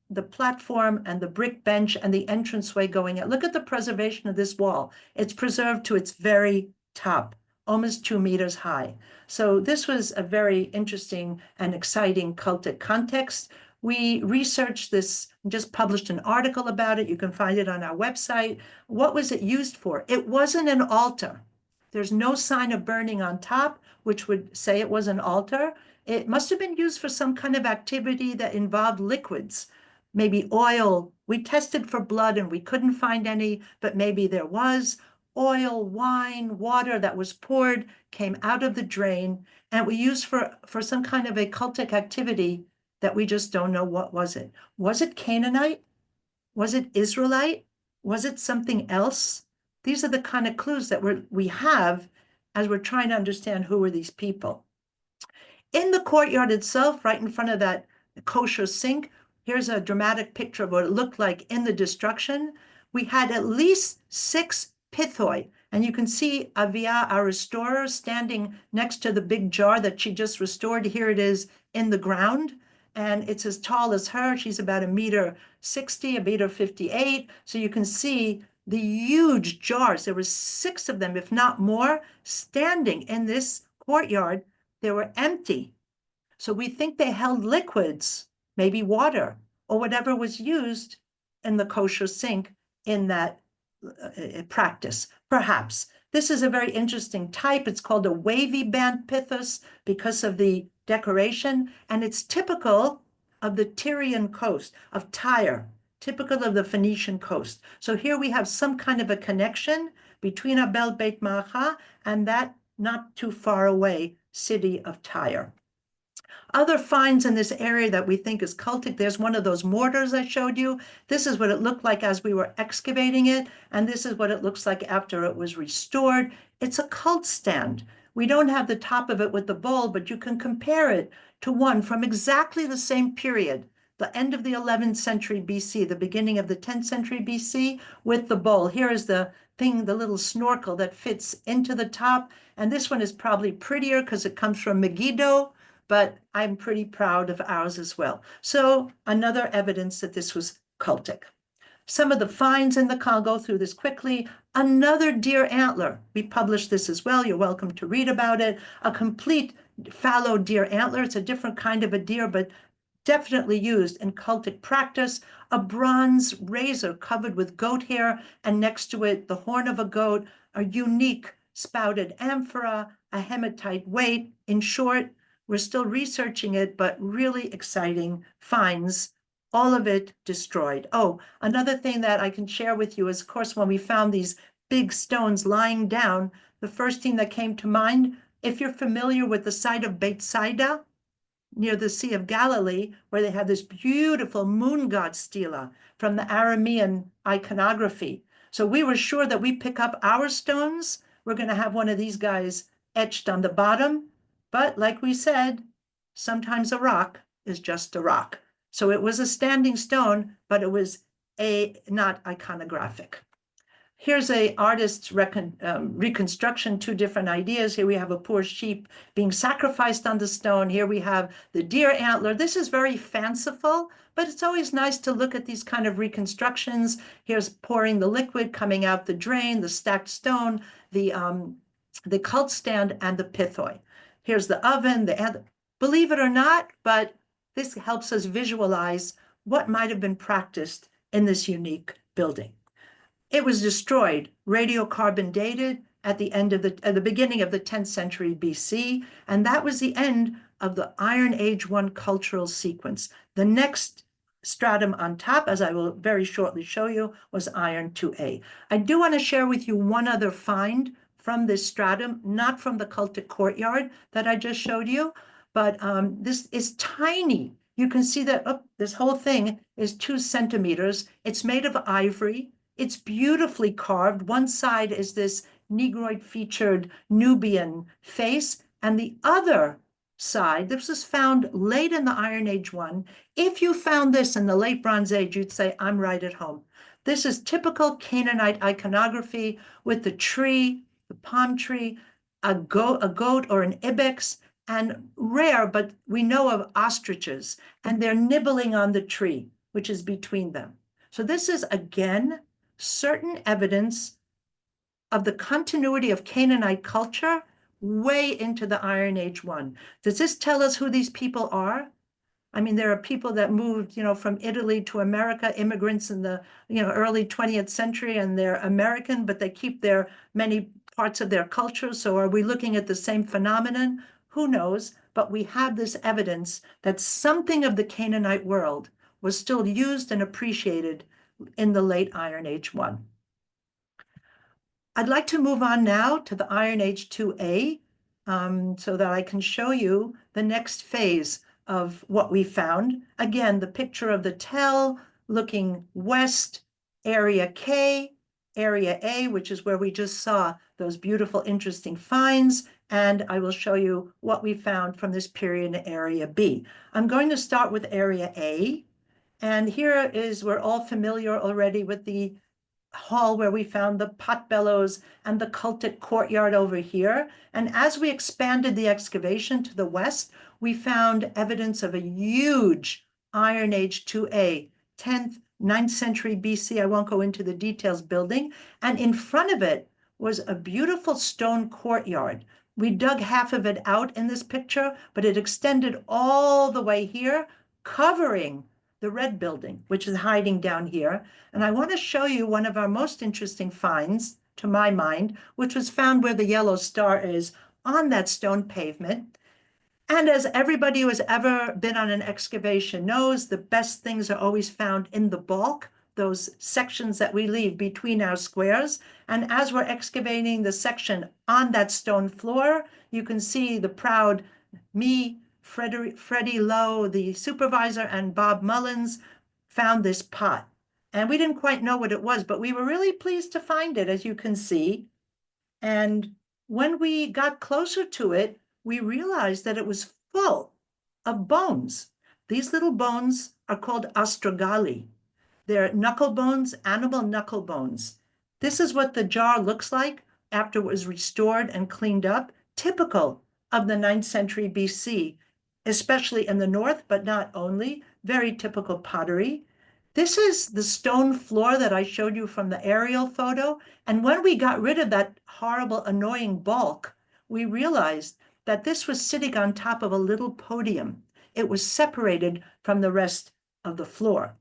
the platform, and the brick bench, and the entranceway going out. Look at the preservation of this wall. It's preserved to its very top, almost 2 meters high. So this was a very interesting and exciting cultic context. We researched this, just published an article about it. You can find it on our website. What was it used for? It wasn't an altar. There's no sign of burning on top, which would say it was an altar. It must have been used for some kind of activity that involved liquids, maybe oil. We tested for blood and we couldn't find any, but maybe there was. Oil, wine, water that was poured came out of the drain, and we used for some kind of a cultic activity that we just don't know. What was it? Was it Canaanite? Was it Israelite? Was it something else? These are the kind of clues that we have as we're trying to understand who are these people. In the courtyard itself, right in front of that kosher sink, here's a dramatic picture of what it looked like in the destruction. We had at least 6 pithoi, and you can see Avia, our restorer, standing next to the big jar that she just restored. Here it is in the ground. And it's as tall as her. She's about 1.60 meters, 1.58 meters. So you can see the huge jars. There were 6 of them, if not more, standing in this courtyard they were empty. So we think they held liquids, maybe water, or whatever was used in the kosher sink in that practice, perhaps. This is a very interesting type. It's called a wavy band pithos because of the decoration, and it's typical of the Tyrian coast, of Tyre, typical of the Phoenician coast. So here we have some kind of a connection between Abel Beth Maacah and that not too far away city of Tyre. Other finds in this area that we think is cultic, there's one of those mortars I showed you. This is what it looked like as we were excavating it, and this is what it looks like after it was restored. It's a cult stand. We don't have the top of it with the bowl, but you can compare it to one from exactly the same period, the end of the 11th century BC, the beginning of the 10th century BC, with the bowl. Here is the thing, the little snorkel that fits into the top, and this one is probably prettier because it comes from Megiddo, but I'm pretty proud of ours as well. So another evidence that this was cultic. Some of the finds in the I'll go through this quickly. Another deer antler. We published this as well. You're welcome to read about it. A complete fallow deer antler. It's a different kind of a deer, but definitely used in cultic practice. A bronze razor covered with goat hair, and next to it, the horn of a goat, a unique spouted amphora, a hematite weight. In short, we're still researching it, but really exciting finds, all of it destroyed. Oh, another thing that I can share with you is, of course, when we found these big stones lying down, the first thing that came to mind, if you're familiar with the site of Beit Saida, near the Sea of Galilee, where they have this beautiful moon god stela from the Aramean iconography. So we were sure that we pick up our stones, we're going to have one of these guys etched on the bottom. But like we said, sometimes a rock is just a rock. So it was a standing stone, but it was not iconographic. Here's a artist's reconstruction, two different ideas. Here we have a poor sheep being sacrificed on the stone. Here we have the deer antler. This is very fanciful, but it's always nice to look at these kind of reconstructions. Here's pouring the liquid coming out the drain, the stacked stone, the cult stand, and the pithoi. Here's the oven, believe it or not, but this helps us visualize what might have been practiced in this unique building. It was destroyed, radiocarbon dated at the beginning of the 10th century BC, and that was the end of the Iron Age 1 cultural sequence. The next stratum on top, as I will very shortly show you, was Iron 2A. I do want to share with you one other find from this stratum, not from the cultic courtyard that I just showed you, but this is tiny. You can see that this whole thing is 2 centimeters. It's made of ivory. It's beautifully carved. One side is this Negroid featured Nubian face, and the other side, this was found late in the Iron Age 1. If you found this in the late Bronze Age, you'd say, I'm right at home. This is typical Canaanite iconography with the tree, the palm tree, a goat or an ibex, and rare, but we know of ostriches, and they're nibbling on the tree, which is between them. So this is, again, certain evidence of the continuity of Canaanite culture way into the Iron Age 1. Does this tell us who these people are? I mean, there are people that moved, from Italy to America, immigrants in the, early 20th century, and they're American, but they keep their many parts of their culture. So are we looking at the same phenomenon? Who knows? But we have this evidence that something of the Canaanite world was still used and appreciated in the late Iron Age 1. I'd like to move on now to the Iron Age 2A so that I can show you the next phase of what we found. Again, the picture of the Tel looking west, area K, area A, which is where we just saw those beautiful, interesting finds. And I will show you what we found from this period in area B. I'm going to start with area A. And here we're all familiar already with the hall where we found the pot bellows and the cultic courtyard over here. And as we expanded the excavation to the west, we found evidence of a huge Iron Age 2A, 10th, 9th century BC, I won't go into the details, building. And in front of it was a beautiful stone courtyard. We dug half of it out in this picture, but it extended all the way here, covering the red building, which is hiding down here. And I want to show you one of our most interesting finds, to my mind, which was found where the yellow star is on that stone pavement. And as everybody who has ever been on an excavation knows, the best things are always found in the bulk, those sections that we leave between our squares. And as we're excavating the section on that stone floor, you can see the proud me, Freddie Lowe, the supervisor, and Bob Mullins found this pot. And we didn't quite know what it was, but we were really pleased to find it, as you can see. And when we got closer to it, we realized that it was full of bones. These little bones are called ostrogali. They're knuckle bones, animal knuckle bones. This is what the jar looks like after it was restored and cleaned up, typical of the 9th century BC, especially in the north, but not only, very typical pottery. This is the stone floor that I showed you from the aerial photo. And when we got rid of that horrible, annoying bulk, we realized that this was sitting on top of a little podium. It was separated from the rest of the floor.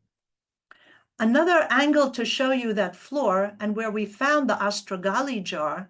Another angle to show you that floor and where we found the ostrogali jar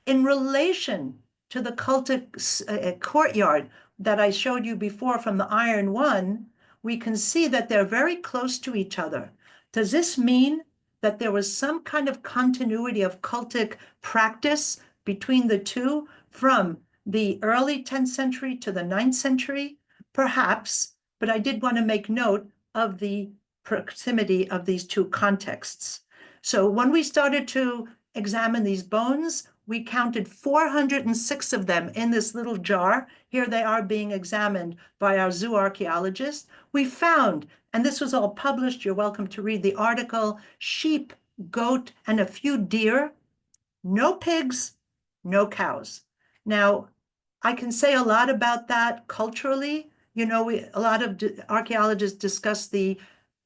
in relation to the cultic courtyard that I showed you before from the Iron One, we can see that they're very close to each other. Does this mean that there was some kind of continuity of cultic practice between the two from the early 10th century to the 9th century? Perhaps, but I did want to make note of the proximity of these two contexts. So when we started to examine these bones, we counted 406 of them in this little jar. Here they are being examined by our zoo archaeologist. We found, and this was all published, you're welcome to read the article, sheep, goat, and a few deer, no pigs, no cows. Now, I can say a lot about that culturally. You know, a lot of archaeologists discuss the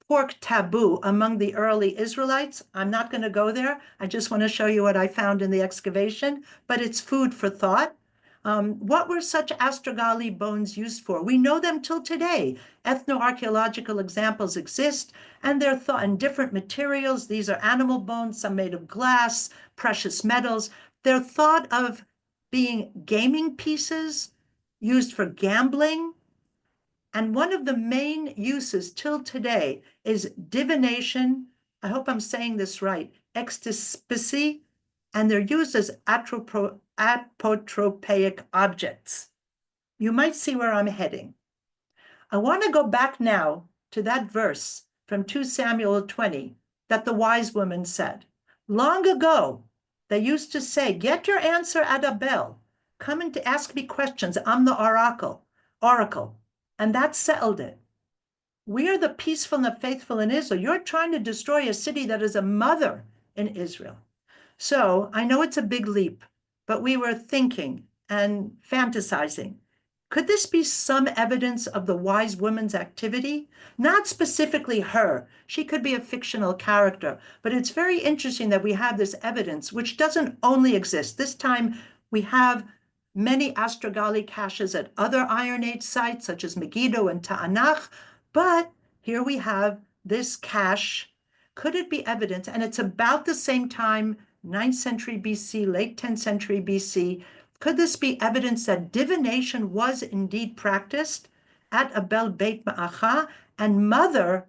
pork taboo among the early Israelites. I'm not going to go there. I just want to show you what I found in the excavation, but it's food for thought. What were such ostrogali bones used for? We know them till today. Ethnoarchaeological examples exist, and they're thought in different materials. These are animal bones, some made of glass, precious metals. They're thought of being gaming pieces used for gambling. And one of the main uses till today is divination. I hope I'm saying this right, extispicy, and they're used as apotropaic objects. You might see where I'm heading. I want to go back now to that verse from 2 Samuel 20 that the wise woman said. Long ago, they used to say, get your answer at a bell. Come in to ask me questions. I'm the oracle. And that settled it. We are the peaceful and the faithful in Israel. You're trying to destroy a city that is a mother in Israel. So I know it's a big leap, but we were thinking and fantasizing. Could this be some evidence of the wise woman's activity? Not specifically her. She could be a fictional character, but it's very interesting that we have this evidence, which doesn't only exist. This time we have many ostrogali caches at other Iron Age sites, such as Megiddo and Ta'anach, but here we have this cache. Could it be evidence? And it's about the same time, 9th century BC, late 10th century BC. Could this be evidence that divination was indeed practiced at Abel Beth Maacah, and mother,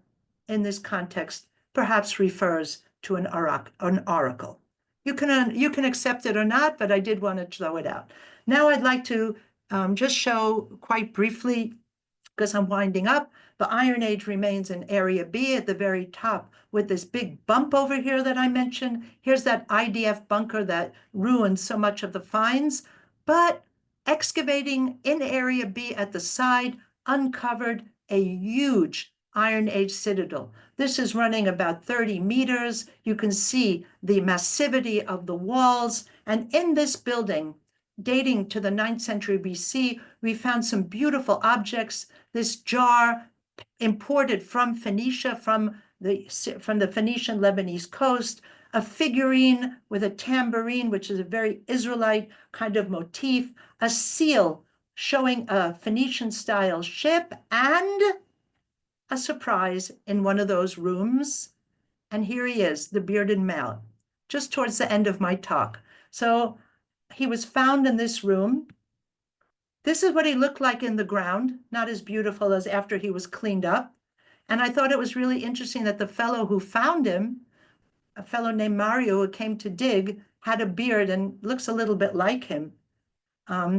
in this context, perhaps refers to an oracle? You can accept it or not, but I did want to throw it out. Now I'd like to just show quite briefly, because I'm winding up, the Iron Age remains in Area B at the very top with this big bump over here that I mentioned. Here's that IDF bunker that ruined so much of the finds. But excavating in Area B at the side uncovered a huge Iron Age citadel. This is running about 30 meters. You can see the massivity of the walls. And in this building, dating to the 9th century BC, we found some beautiful objects. This jar imported from Phoenicia, from the Phoenician Lebanese coast, a figurine with a tambourine, which is a very Israelite kind of motif, a seal showing a Phoenician-style ship, and a surprise in one of those rooms. And here he is, the bearded male, just towards the end of my talk. So he was found in this room. This is what he looked like in the ground, not as beautiful as after he was cleaned up. And I thought it was really interesting that the fellow who found him, a fellow named Mario who came to dig, had a beard and looks a little bit like him.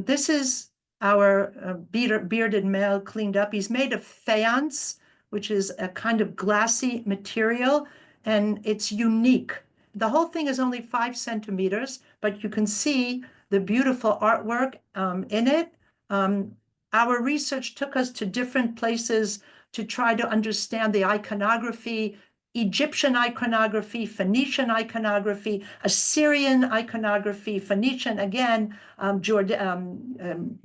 This is our bearded male cleaned up. He's made of faience, which is a kind of glassy material, and it's unique. The whole thing is only 5 centimeters, but you can see the beautiful artwork in it. Our research took us to different places to try to understand the iconography, Egyptian iconography, Phoenician iconography, Assyrian iconography, Phoenician again,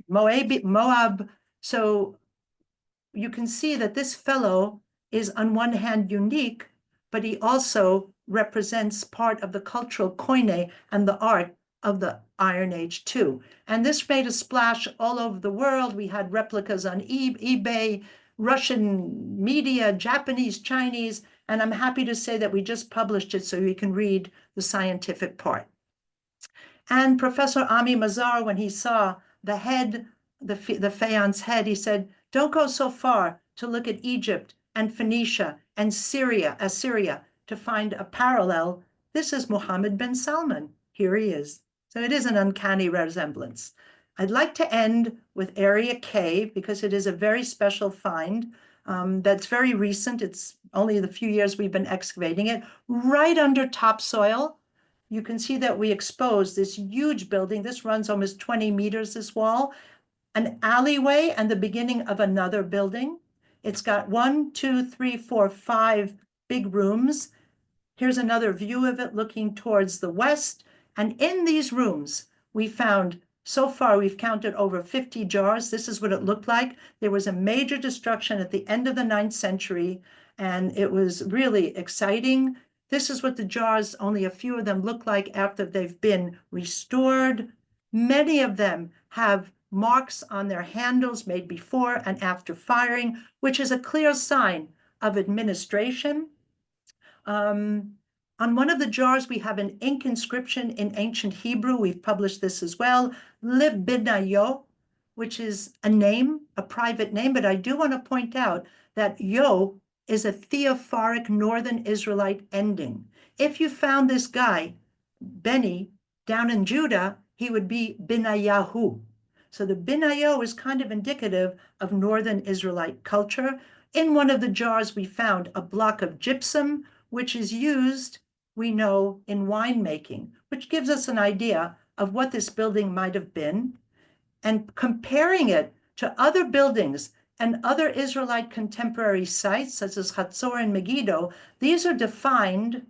Moab. So you can see that this fellow is on one hand unique, but he also represents part of the cultural koine and the art of the Iron Age too. And this made a splash all over the world. We had replicas on eBay, Russian media, Japanese, Chinese, and I'm happy to say that we just published it so you can read the scientific part. And Professor Ami Mazar, when he saw the head, the faience head, he said, don't go so far to look at Egypt and Phoenicia and Assyria to find a parallel. This is Mohammed bin Salman. Here he is. So it is an uncanny resemblance. I'd like to end with Area K because it is a very special find that's very recent. It's only the few years we've been excavating it. Right under topsoil, you can see that we exposed this huge building. This runs almost 20 meters, this wall, an alleyway and the beginning of another building. It's got 1, 2, 3, 4, 5 big rooms. Here's another view of it looking towards the west. And in these rooms, we found, so far we've counted over 50 jars. This is what it looked like. There was a major destruction at the end of the 9th century, and it was really exciting. This is what the jars, only a few of them, look like after they've been restored. Many of them have marks on their handles made before and after firing, which is a clear sign of administration. On one of the jars, we have an ink inscription in ancient Hebrew. We've published this as well, Libinayo, which is a name, a private name, but I do want to point out that Yo is a theophoric Northern Israelite ending. If you found this guy, Benny, down in Judah, he would be Binayahu. So the Binayo is kind of indicative of Northern Israelite culture. In one of the jars, we found a block of gypsum, which is used, we know, in winemaking, which gives us an idea of what this building might have been. And comparing it to other buildings and other Israelite contemporary sites, such as Hatzor and Megiddo, these are defined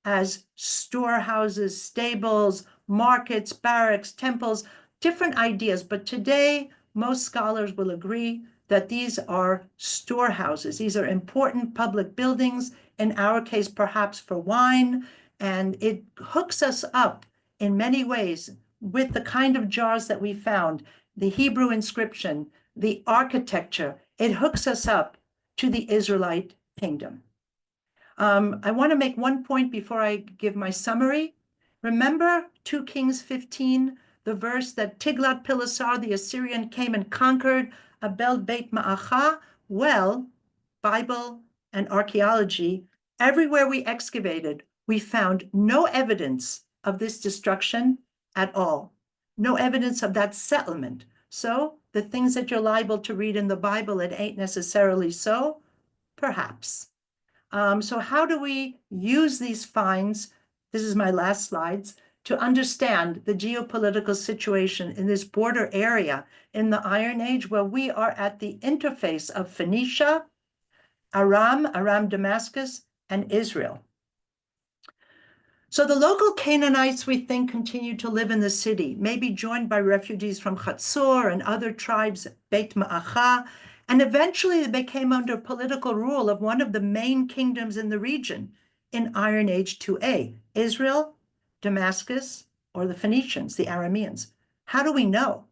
as storehouses, stables, markets, barracks, temples, different ideas. But today, most scholars will agree that these are storehouses. These are important public buildings, in our case, perhaps for wine, and it hooks us up in many ways with the kind of jars that we found, the Hebrew inscription, the architecture. It hooks us up to the Israelite kingdom. I want to make one point before I give my summary. Remember 2 Kings 15, the verse that Tiglath-Pileser, the Assyrian, came and conquered Abel Beth Maacah? Well, Bible and archaeology, everywhere we excavated, we found no evidence of this destruction at all. No evidence of that settlement. So the things that you're liable to read in the Bible, it ain't necessarily so, perhaps. So how do we use these finds, this is my last slides, to understand the geopolitical situation in this border area in the Iron Age, where we are at the interface of Phoenicia, Aram Damascus, and Israel. So the local Canaanites, we think, continue to live in the city, maybe joined by refugees from Hatzor and other tribes, Beth Maacah, and eventually they became under political rule of one of the main kingdoms in the region in Iron Age 2A, Israel, Damascus, or the Phoenicians, the Arameans? How do we know?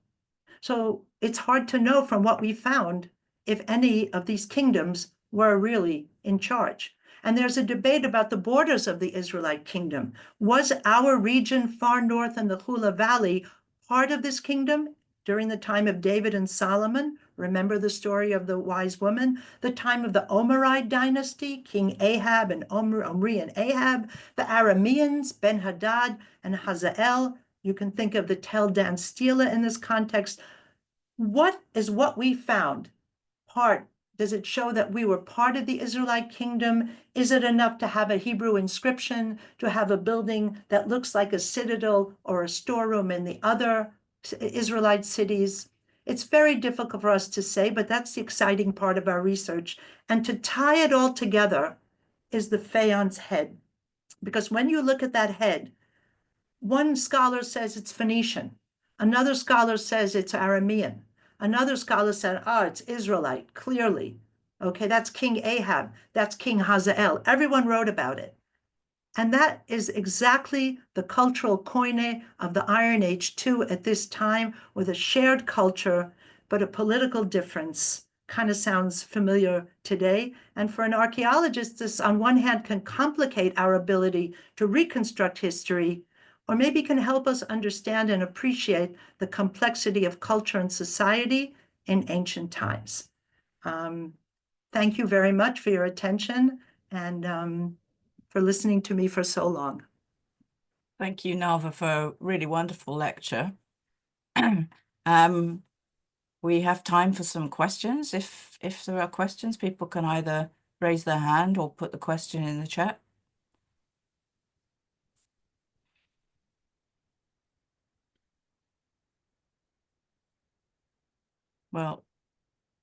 So it's hard to know from what we found if any of these kingdoms were really in charge. And there's a debate about the borders of the Israelite kingdom. Was our region far north in the Hula Valley part of this kingdom during the time of David and Solomon? Remember the story of the wise woman? The time of the Omeride dynasty, King Ahab and Omri and Ahab, the Arameans, Ben-Hadad and Hazael. You can think of the Tel Dan Stela in this context. What is what we found? Does it show that we were part of the Israelite kingdom? Is it enough to have a Hebrew inscription, to have a building that looks like a citadel or a storeroom in the other Israelite cities? It's very difficult for us to say, but that's the exciting part of our research. And to tie it all together is the Phaon's head. Because when you look at that head, one scholar says it's Phoenician. Another scholar says it's Aramean. Another scholar said, it's Israelite, clearly. Okay, that's King Ahab. That's King Hazael. Everyone wrote about it. And that is exactly the cultural koine of the Iron Age too at this time, with a shared culture, but a political difference. Kind of sounds familiar today. And for an archaeologist, this on one hand can complicate our ability to reconstruct history, or maybe can help us understand and appreciate the complexity of culture and society in ancient times. Thank you very much for your attention and for listening to me for so long. Thank you, Nava, for a really wonderful lecture. We have time for some questions. If there are questions, people can either raise their hand or put the question in the chat. Well,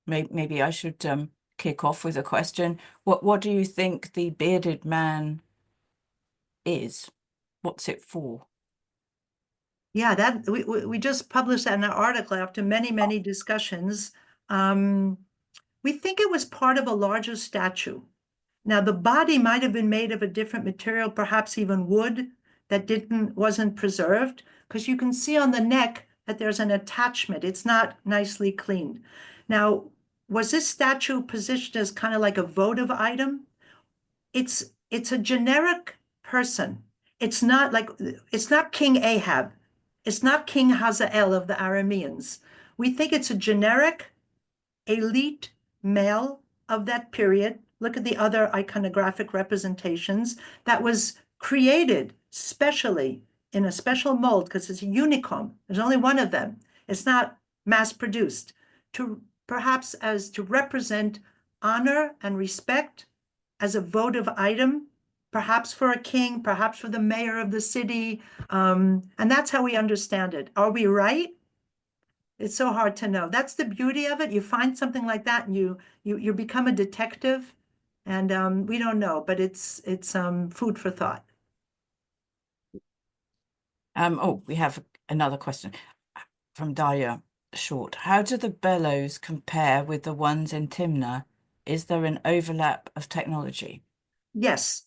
maybe I should kick off with a question. What do you think the bearded man is? What's it for? Yeah, that we just published that in an article after many discussions. We think it was part of a larger statue. Now, the body might have been made of a different material, perhaps even wood that wasn't preserved, because you can see on the neck that there's an attachment. It's not nicely cleaned. Now, was this statue positioned as kind of like a votive item? It's a generic person. It's not King Ahab. It's not King Hazael of the Arameans. We think it's a generic elite male of that period. Look at the other iconographic representations that was created specially in a special mold because it's a unicum. There's only one of them. It's not mass produced to perhaps as to represent honor and respect as a votive item, perhaps for a king, perhaps for the mayor of the city. And that's how we understand it. Are we right? It's so hard to know. That's the beauty of it. You find something like that and you become a detective, and we don't know, but it's food for thought. Oh, we have another question from Daya Short. How do the bellows compare with the ones in Timna? Is there an overlap of technology? Yes.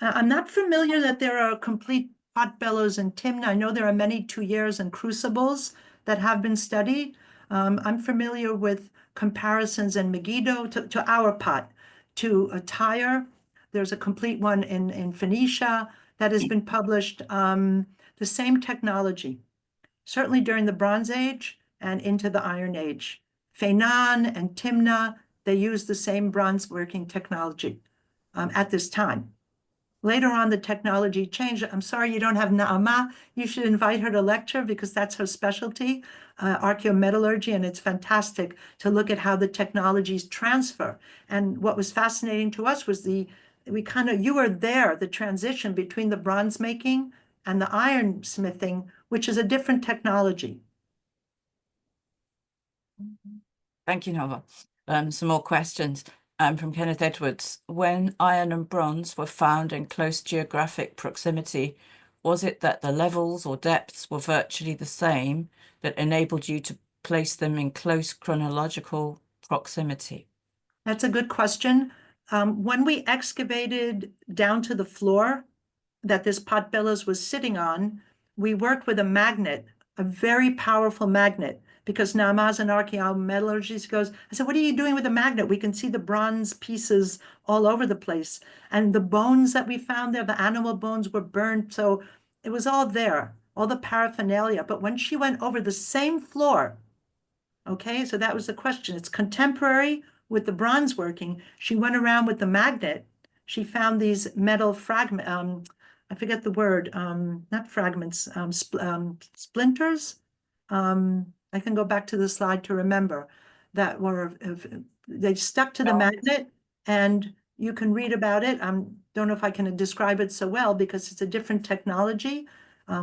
I'm not familiar that there are complete pot bellows in Timna. I know there are many tuyères and crucibles that have been studied. I'm familiar with comparisons in Megiddo to our pot, to a Tyre. There's a complete one in Phoenicia that has been published. The same technology, certainly during the Bronze Age and into the Iron Age. Feinan and Timna, they used the same bronze working technology at this time. Later on, the technology changed. I'm sorry you don't have Naama. You should invite her to lecture because that's her specialty, archaeometallurgy, and it's fantastic to look at how the technologies transfer. And what was fascinating to us was you were there, the transition between the bronze making and the iron smithing, which is a different technology. Thank you, Nova. Some more questions from Kenneth Edwards. When iron and bronze were found in close geographic proximity, was it that the levels or depths were virtually the same that enabled you to place them in close chronological proximity? That's a good question. When we excavated down to the floor, that this potbellows was sitting on, we worked with a magnet, a very powerful magnet, because Naama's an archaeometallurgist. She goes, I said, what are you doing with a magnet? We can see the bronze pieces all over the place. And the bones that we found there, the animal bones were burnt. So it was all there, all the paraphernalia. But when she went over the same floor, okay, so that was the question. It's contemporary with the bronze working. She went around with the magnet. She found these metal fragments. I forget the word, not fragments, splinters. I can go back to the slide to remember that were, they stuck to the magnet, and you can read about it. I don't know if I can describe it so well because it's a different technology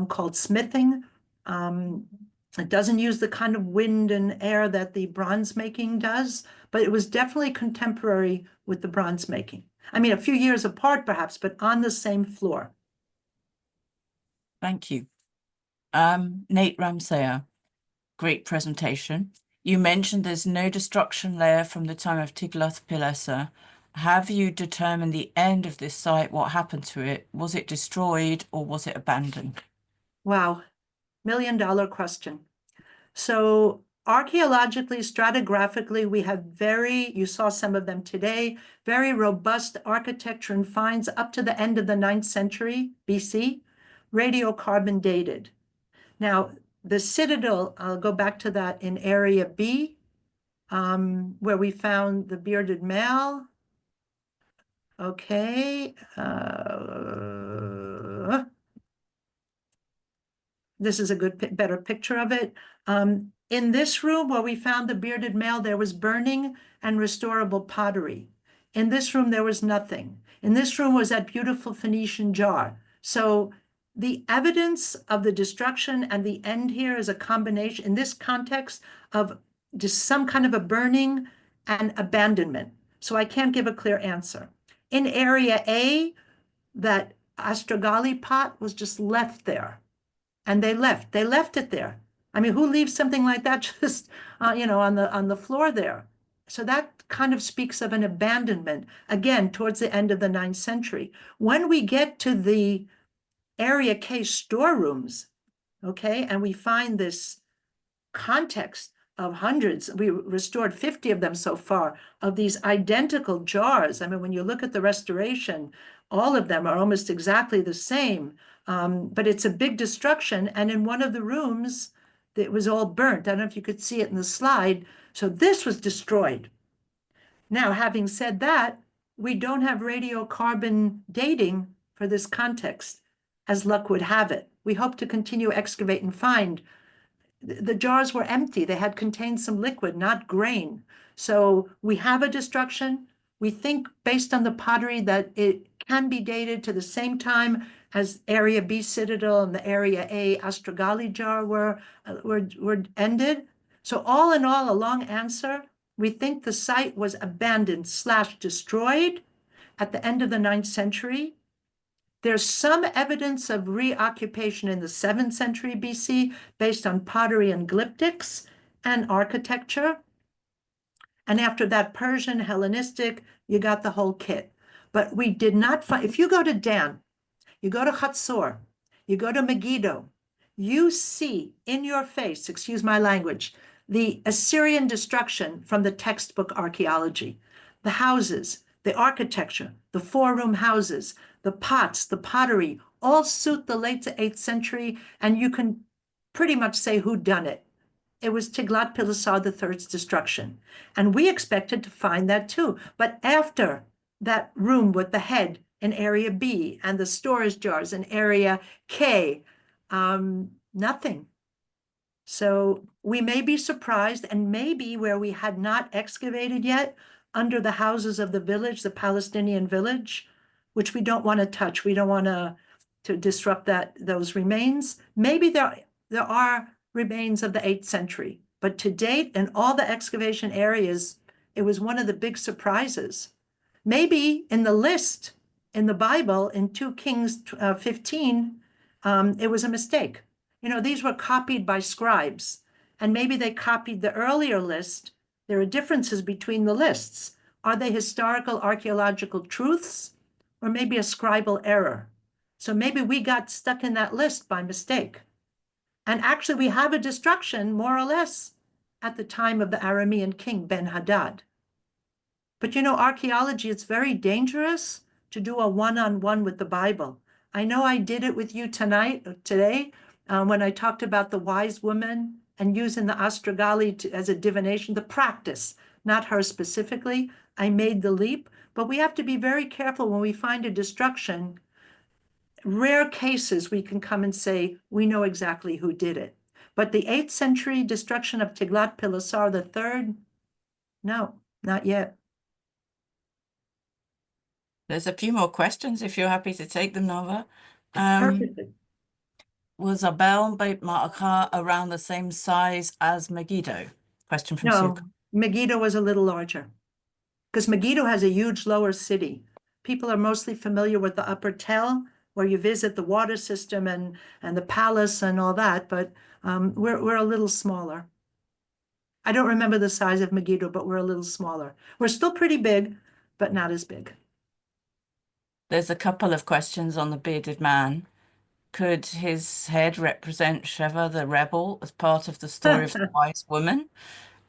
called smithing. It doesn't use the kind of wind and air that the bronze making does, but it was definitely contemporary with the bronze making. I mean, a few years apart perhaps, but on the same floor. Thank you. Nate Ramsayer, great presentation. You mentioned there's no destruction layer from the time of Tiglath-Pileser. Have you determined the end of this site? What happened to it? Was it destroyed or was it abandoned? Wow, $1 million question. So archaeologically, stratigraphically, we have you saw some of them today, very robust architecture and finds up to the end of the 9th century BC, radiocarbon dated. Now, the citadel, I'll go back to that in area B, where we found the bearded male. Okay. This is a better picture of it. In this room where we found the bearded male, there was burning and restorable pottery. In this room, there was nothing. In this room was that beautiful Phoenician jar. So the evidence of the destruction and the end here is a combination, in this context, of just some kind of a burning and abandonment. So I can't give a clear answer. In area A, that Astrogali pot was just left there. And they left it there. I mean, who leaves something like that just, on the floor there? So that kind of speaks of an abandonment, again, towards the end of the 9th century. When we get to the area K storerooms, okay, and we find this context of hundreds, we restored 50 of them so far, of these identical jars. I mean, when you look at the restoration, all of them are almost exactly the same, but it's a big destruction. And in one of the rooms, it was all burnt. I don't know if you could see it in the slide. So this was destroyed. Now, having said that, we don't have radiocarbon dating for this context, as luck would have it. We hope to continue excavate and find. The jars were empty. They had contained some liquid, not grain. So we have a destruction. We think, based on the pottery, that it can be dated to the same time as Area B Citadel and the Area A Astrogali jar were ended. So all in all, a long answer, we think the site was abandoned / destroyed at the end of the 9th century. There's some evidence of reoccupation in the 7th century BC based on pottery and glyptics and architecture. And after that, Persian, Hellenistic, you got the whole kit. But we did not find, if you go to Dan, you go to Hatzor, you go to Megiddo, you see in your face, excuse my language, the Assyrian destruction from the textbook archaeology, the houses, the architecture, the 4-room houses, the pots, the pottery, all suit the late 8th century, and you can pretty much say who done it. It was Tiglath-Pileser III's destruction. And we expected to find that too. But after that room with the head in area B and the storage jars in area K, nothing. So we may be surprised, and maybe where we had not excavated yet, under the houses of the village, the Palestinian village, which we don't want to touch. We don't want to disrupt those remains. Maybe there are remains of the 8th century, but to date, in all the excavation areas, it was one of the big surprises. Maybe in the list in the Bible in 2 Kings 15, it was a mistake. These were copied by scribes, and maybe they copied the earlier list. There are differences between the lists. Are they historical archaeological truths, or maybe a scribal error? So maybe we got stuck in that list by mistake. And actually, we have a destruction, more or less, at the time of the Aramean king, Ben-Hadad. But archaeology, it's very dangerous to do a one-on-one with the Bible. I know I did it with you today, when I talked about the wise woman and using the astragali as a divination, the practice, not her specifically. I made the leap, but we have to be very careful when we find a destruction. Rare cases we can come and say, we know exactly who did it. But the 8th century destruction of Tiglath-Pileser III, no, not yet. There's a few more questions if you're happy to take them, Nava. Um, Perfect. was Abel Beit Maacah around the same size as Megiddo? Question from Sue. No, Megiddo was a little larger because Megiddo has a huge lower city. People are mostly familiar with the upper Tel, where you visit the water system and the palace and all that, but we're a little smaller. I don't remember the size of Megiddo, but we're a little smaller. We're still pretty big, but not as big. There's a couple of questions on the bearded man. Could his head represent Sheva the rebel as part of the story of the wise woman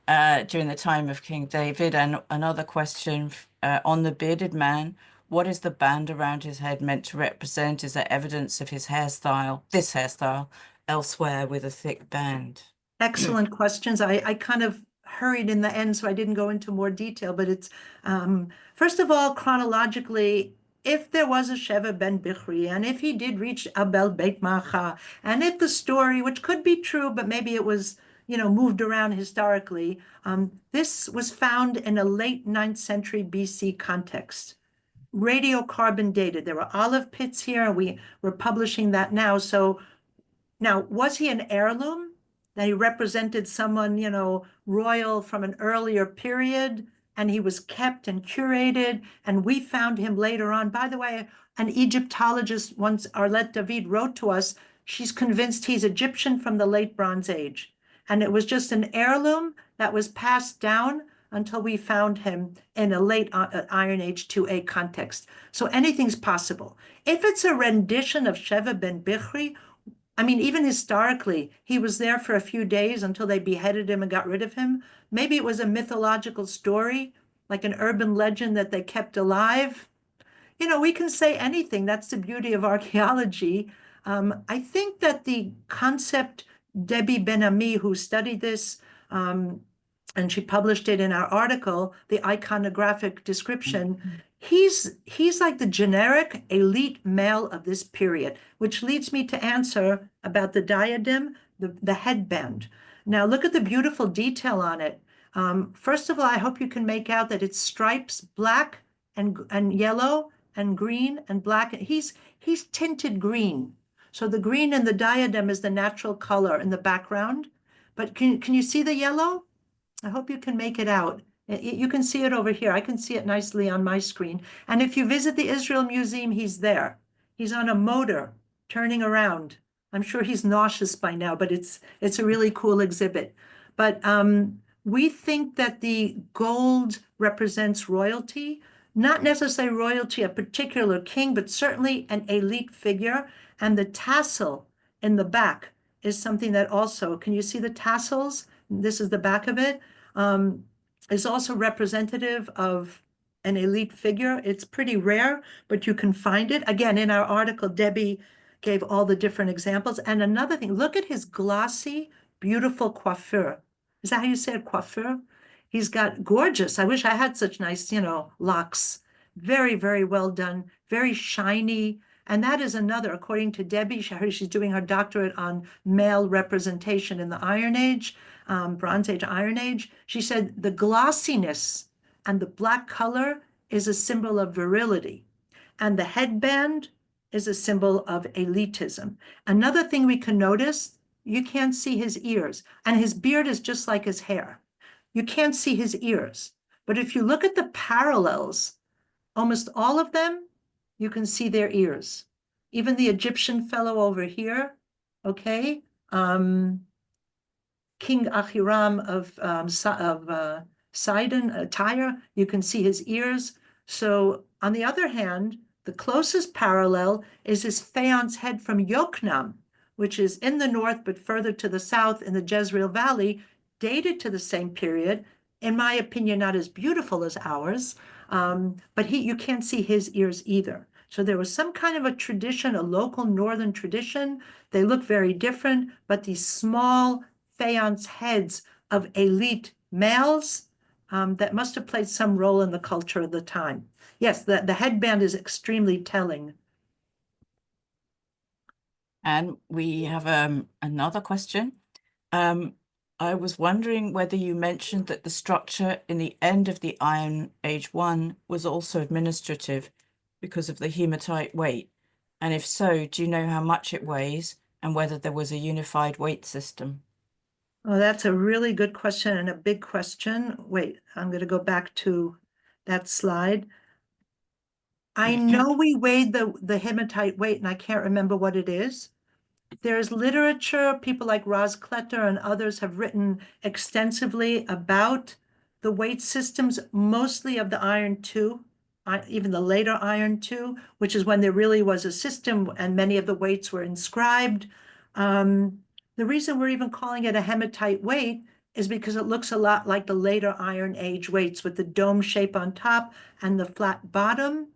during the time of King David? And another question on the bearded man, what is the band around his head meant to represent? Is there evidence of his hairstyle, this hairstyle, elsewhere with a thick band? Excellent questions. I kind of hurried in the end, so I didn't go into more detail, but it's, first of all, chronologically, if there was a Sheva ben Bichri, and if he did reach Abel Beit Maacah, and if the story, which could be true, but maybe it was, moved around historically, this was found in a late 9th century BC context. Radiocarbon dated. There were olive pits here. We're publishing that now. So now, was he an heirloom? That he represented someone, royal from an earlier period, and he was kept and curated, and we found him later on. By the way, an Egyptologist once, Arlette David, wrote to us, she's convinced he's Egyptian from the late Bronze Age. And it was just an heirloom that was passed down until we found him in a late Iron Age 2A context. So anything's possible. If it's a rendition of Sheva ben Bichri, I mean, even historically, he was there for a few days until they beheaded him and got rid of him. Maybe it was a mythological story, like an urban legend that they kept alive. We can say anything. That's the beauty of archaeology. I think that the concept, Debbie Ben-Ami, who studied this, and she published it in our article, the iconographic description, he's like the generic elite male of this period, which leads me to answer about the diadem, the headband. Now look at the beautiful detail on it. First of all, I hope you can make out that it's stripes, black and yellow and green and black. He's tinted green. So the green in the diadem is the natural color in the background. But can you see the yellow? I hope you can make it out. You can see it over here. I can see it nicely on my screen. And if you visit the Israel Museum, he's there. He's on a motor turning around. I'm sure he's nauseous by now, but it's a really cool exhibit. But we think that the gold represents royalty, not necessarily royalty, a particular king, but certainly an elite figure. And the tassel in the back is something that also, can you see the tassels? This is the back of it, is also representative of an elite figure. It's pretty rare, but you can find it. Again, in our article, Debbie gave all the different examples. And another thing, look at his glossy, beautiful coiffure. Is that how you say it, coiffure? He's got gorgeous. I wish I had such nice, locks. Very, very well done, very shiny. And that is another, according to Debbie, she's doing her doctorate on male representation in the Iron Age, Bronze Age, Iron Age. She said the glossiness and the black color is a symbol of virility. And the headband is a symbol of elitism. Another thing we can notice, you can't see his ears. And his beard is just like his hair. You can't see his ears. But if you look at the parallels, almost all of them, you can see their ears. Even the Egyptian fellow over here, okay? King Ahiram of Sidon, Tyre, you can see his ears. So on the other hand, The closest parallel is his faience head from Yokneam, which is in the north but further to the south in the Jezreel Valley, dated to the same period. In my opinion, not as beautiful as ours, but you can't see his ears either. So there was some kind of a tradition, a local northern tradition. They look very different, but these small faience heads of elite males that must have played some role in the culture of the time. Yes, the headband is extremely telling. And we have another question. I was wondering whether you mentioned that the structure in the end of the Iron Age 1 was also administrative because of the hematite weight. And if so, do you know how much it weighs and whether there was a unified weight system? Oh, that's a really good question and a big question. Wait, I'm going to go back to that slide. I know we weighed the hematite weight, and I can't remember what it is. There's literature, people like Roz Kletter and others have written extensively about the weight systems, mostly of the Iron II, even the later Iron II, which is when there really was a system and many of the weights were inscribed. The reason we're even calling it a hematite weight is because it looks a lot like the later Iron Age weights with the dome shape on top and the flat bottom.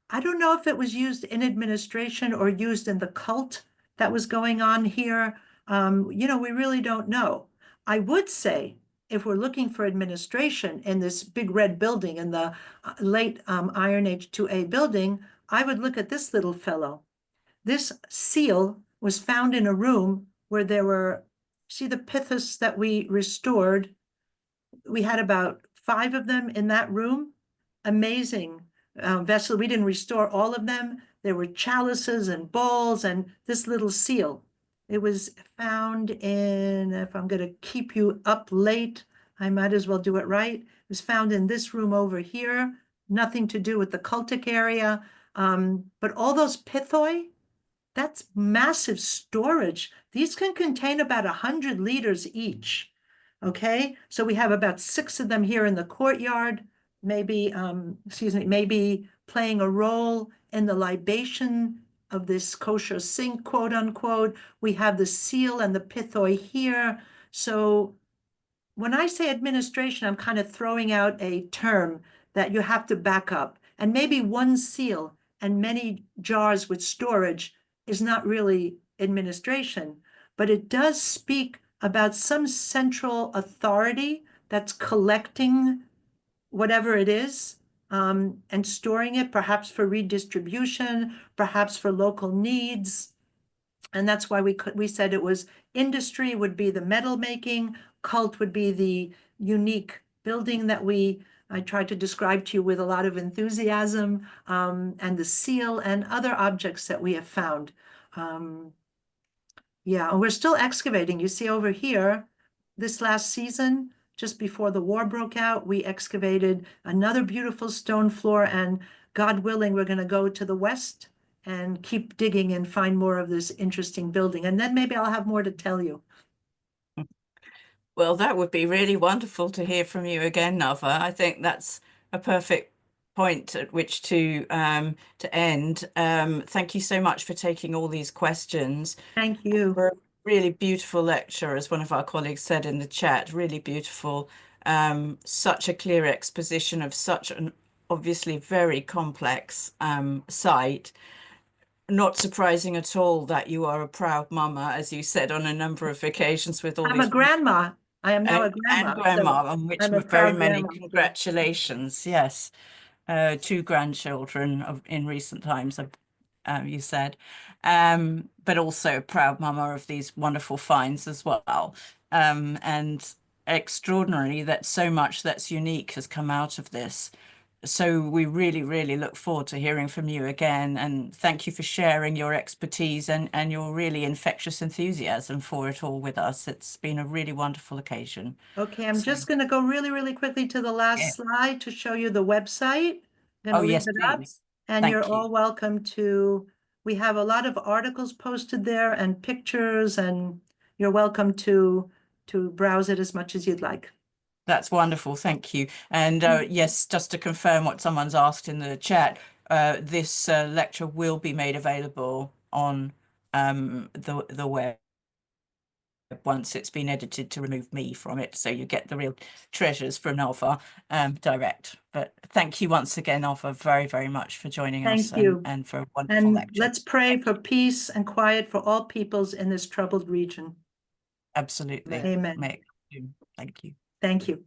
I don't know if it was used in administration or used in the cult that was going on here. We really don't know. I would say if we're looking for administration in this big red building in the late Iron Age 2A building, I would look at this little fellow. This seal was found in a room where there were, see the pithas that we restored? We had about 5 of them in that room. Amazing vessel. We didn't restore all of them. There were chalices and bowls and this little seal. It was found in, if I'm going to keep you up late, I might as well do it right. It was found in this room over here. Nothing to do with the cultic area. But all those pithoi, that's massive storage. These can contain about 100 liters each. Okay, so we have about 6 of them here in the courtyard, maybe, maybe playing a role in the libation of this kosher sink, quote unquote. We have the seal and the pithoi here. So when I say administration, I'm kind of throwing out a term that you have to back up. And maybe one seal and many jars with storage is not really administration, but it does speak about some central authority that's collecting whatever it is and storing it, perhaps for redistribution, perhaps for local needs. And that's why we said it was industry would be the metal making, cult would be the unique building that I tried to describe to you with a lot of enthusiasm, and the seal and other objects that we have found. Yeah, and we're still excavating. You see over here, this last season, just before the war broke out, we excavated another beautiful stone floor, and God willing, we're going to go to the west and keep digging and find more of this interesting building. And then maybe I'll have more to tell you. Well, that would be really wonderful to hear from you again, Nava. I think that's a perfect point at which to end. Thank you so much for taking all these questions. Thank you. For a really beautiful lecture, as one of our colleagues said in the chat, really beautiful. Such a clear exposition of such an obviously very complex site. Not surprising at all that you are a proud mama, as you said on a number of occasions with all I'm a these grandma. I am now a and grandma, so grandma, on which I'm a very proud many grandma. congratulations. Yes, 2 grandchildren in recent times, you said, but also a proud mama of these wonderful finds as well. And extraordinary that so much that's unique has come out of this. So we really, really look forward to hearing from you again. And thank you for sharing your expertise and your really infectious enthusiasm for it all with us. It's been a really wonderful occasion. Okay, I'm So, just going to go really, really quickly to the last yeah. slide to show you the website. I'm going Oh, to leave yes, it up, please. and you're Thank you. all welcome to, we have a lot of articles posted there and pictures, and you're welcome to browse it as much as you'd like. That's wonderful. Thank you. And yes, just to confirm what someone's asked in the chat, this lecture will be made available on the web once it's been edited to remove me from it, so you get the real treasures from Nava direct. But thank you once again, Nava, very, very much for joining us Thank you. and for a wonderful And lecture. let's pray Thank for you. peace and quiet for all peoples in this troubled region. Absolutely. Amen. May it continue. Thank you. Thank you.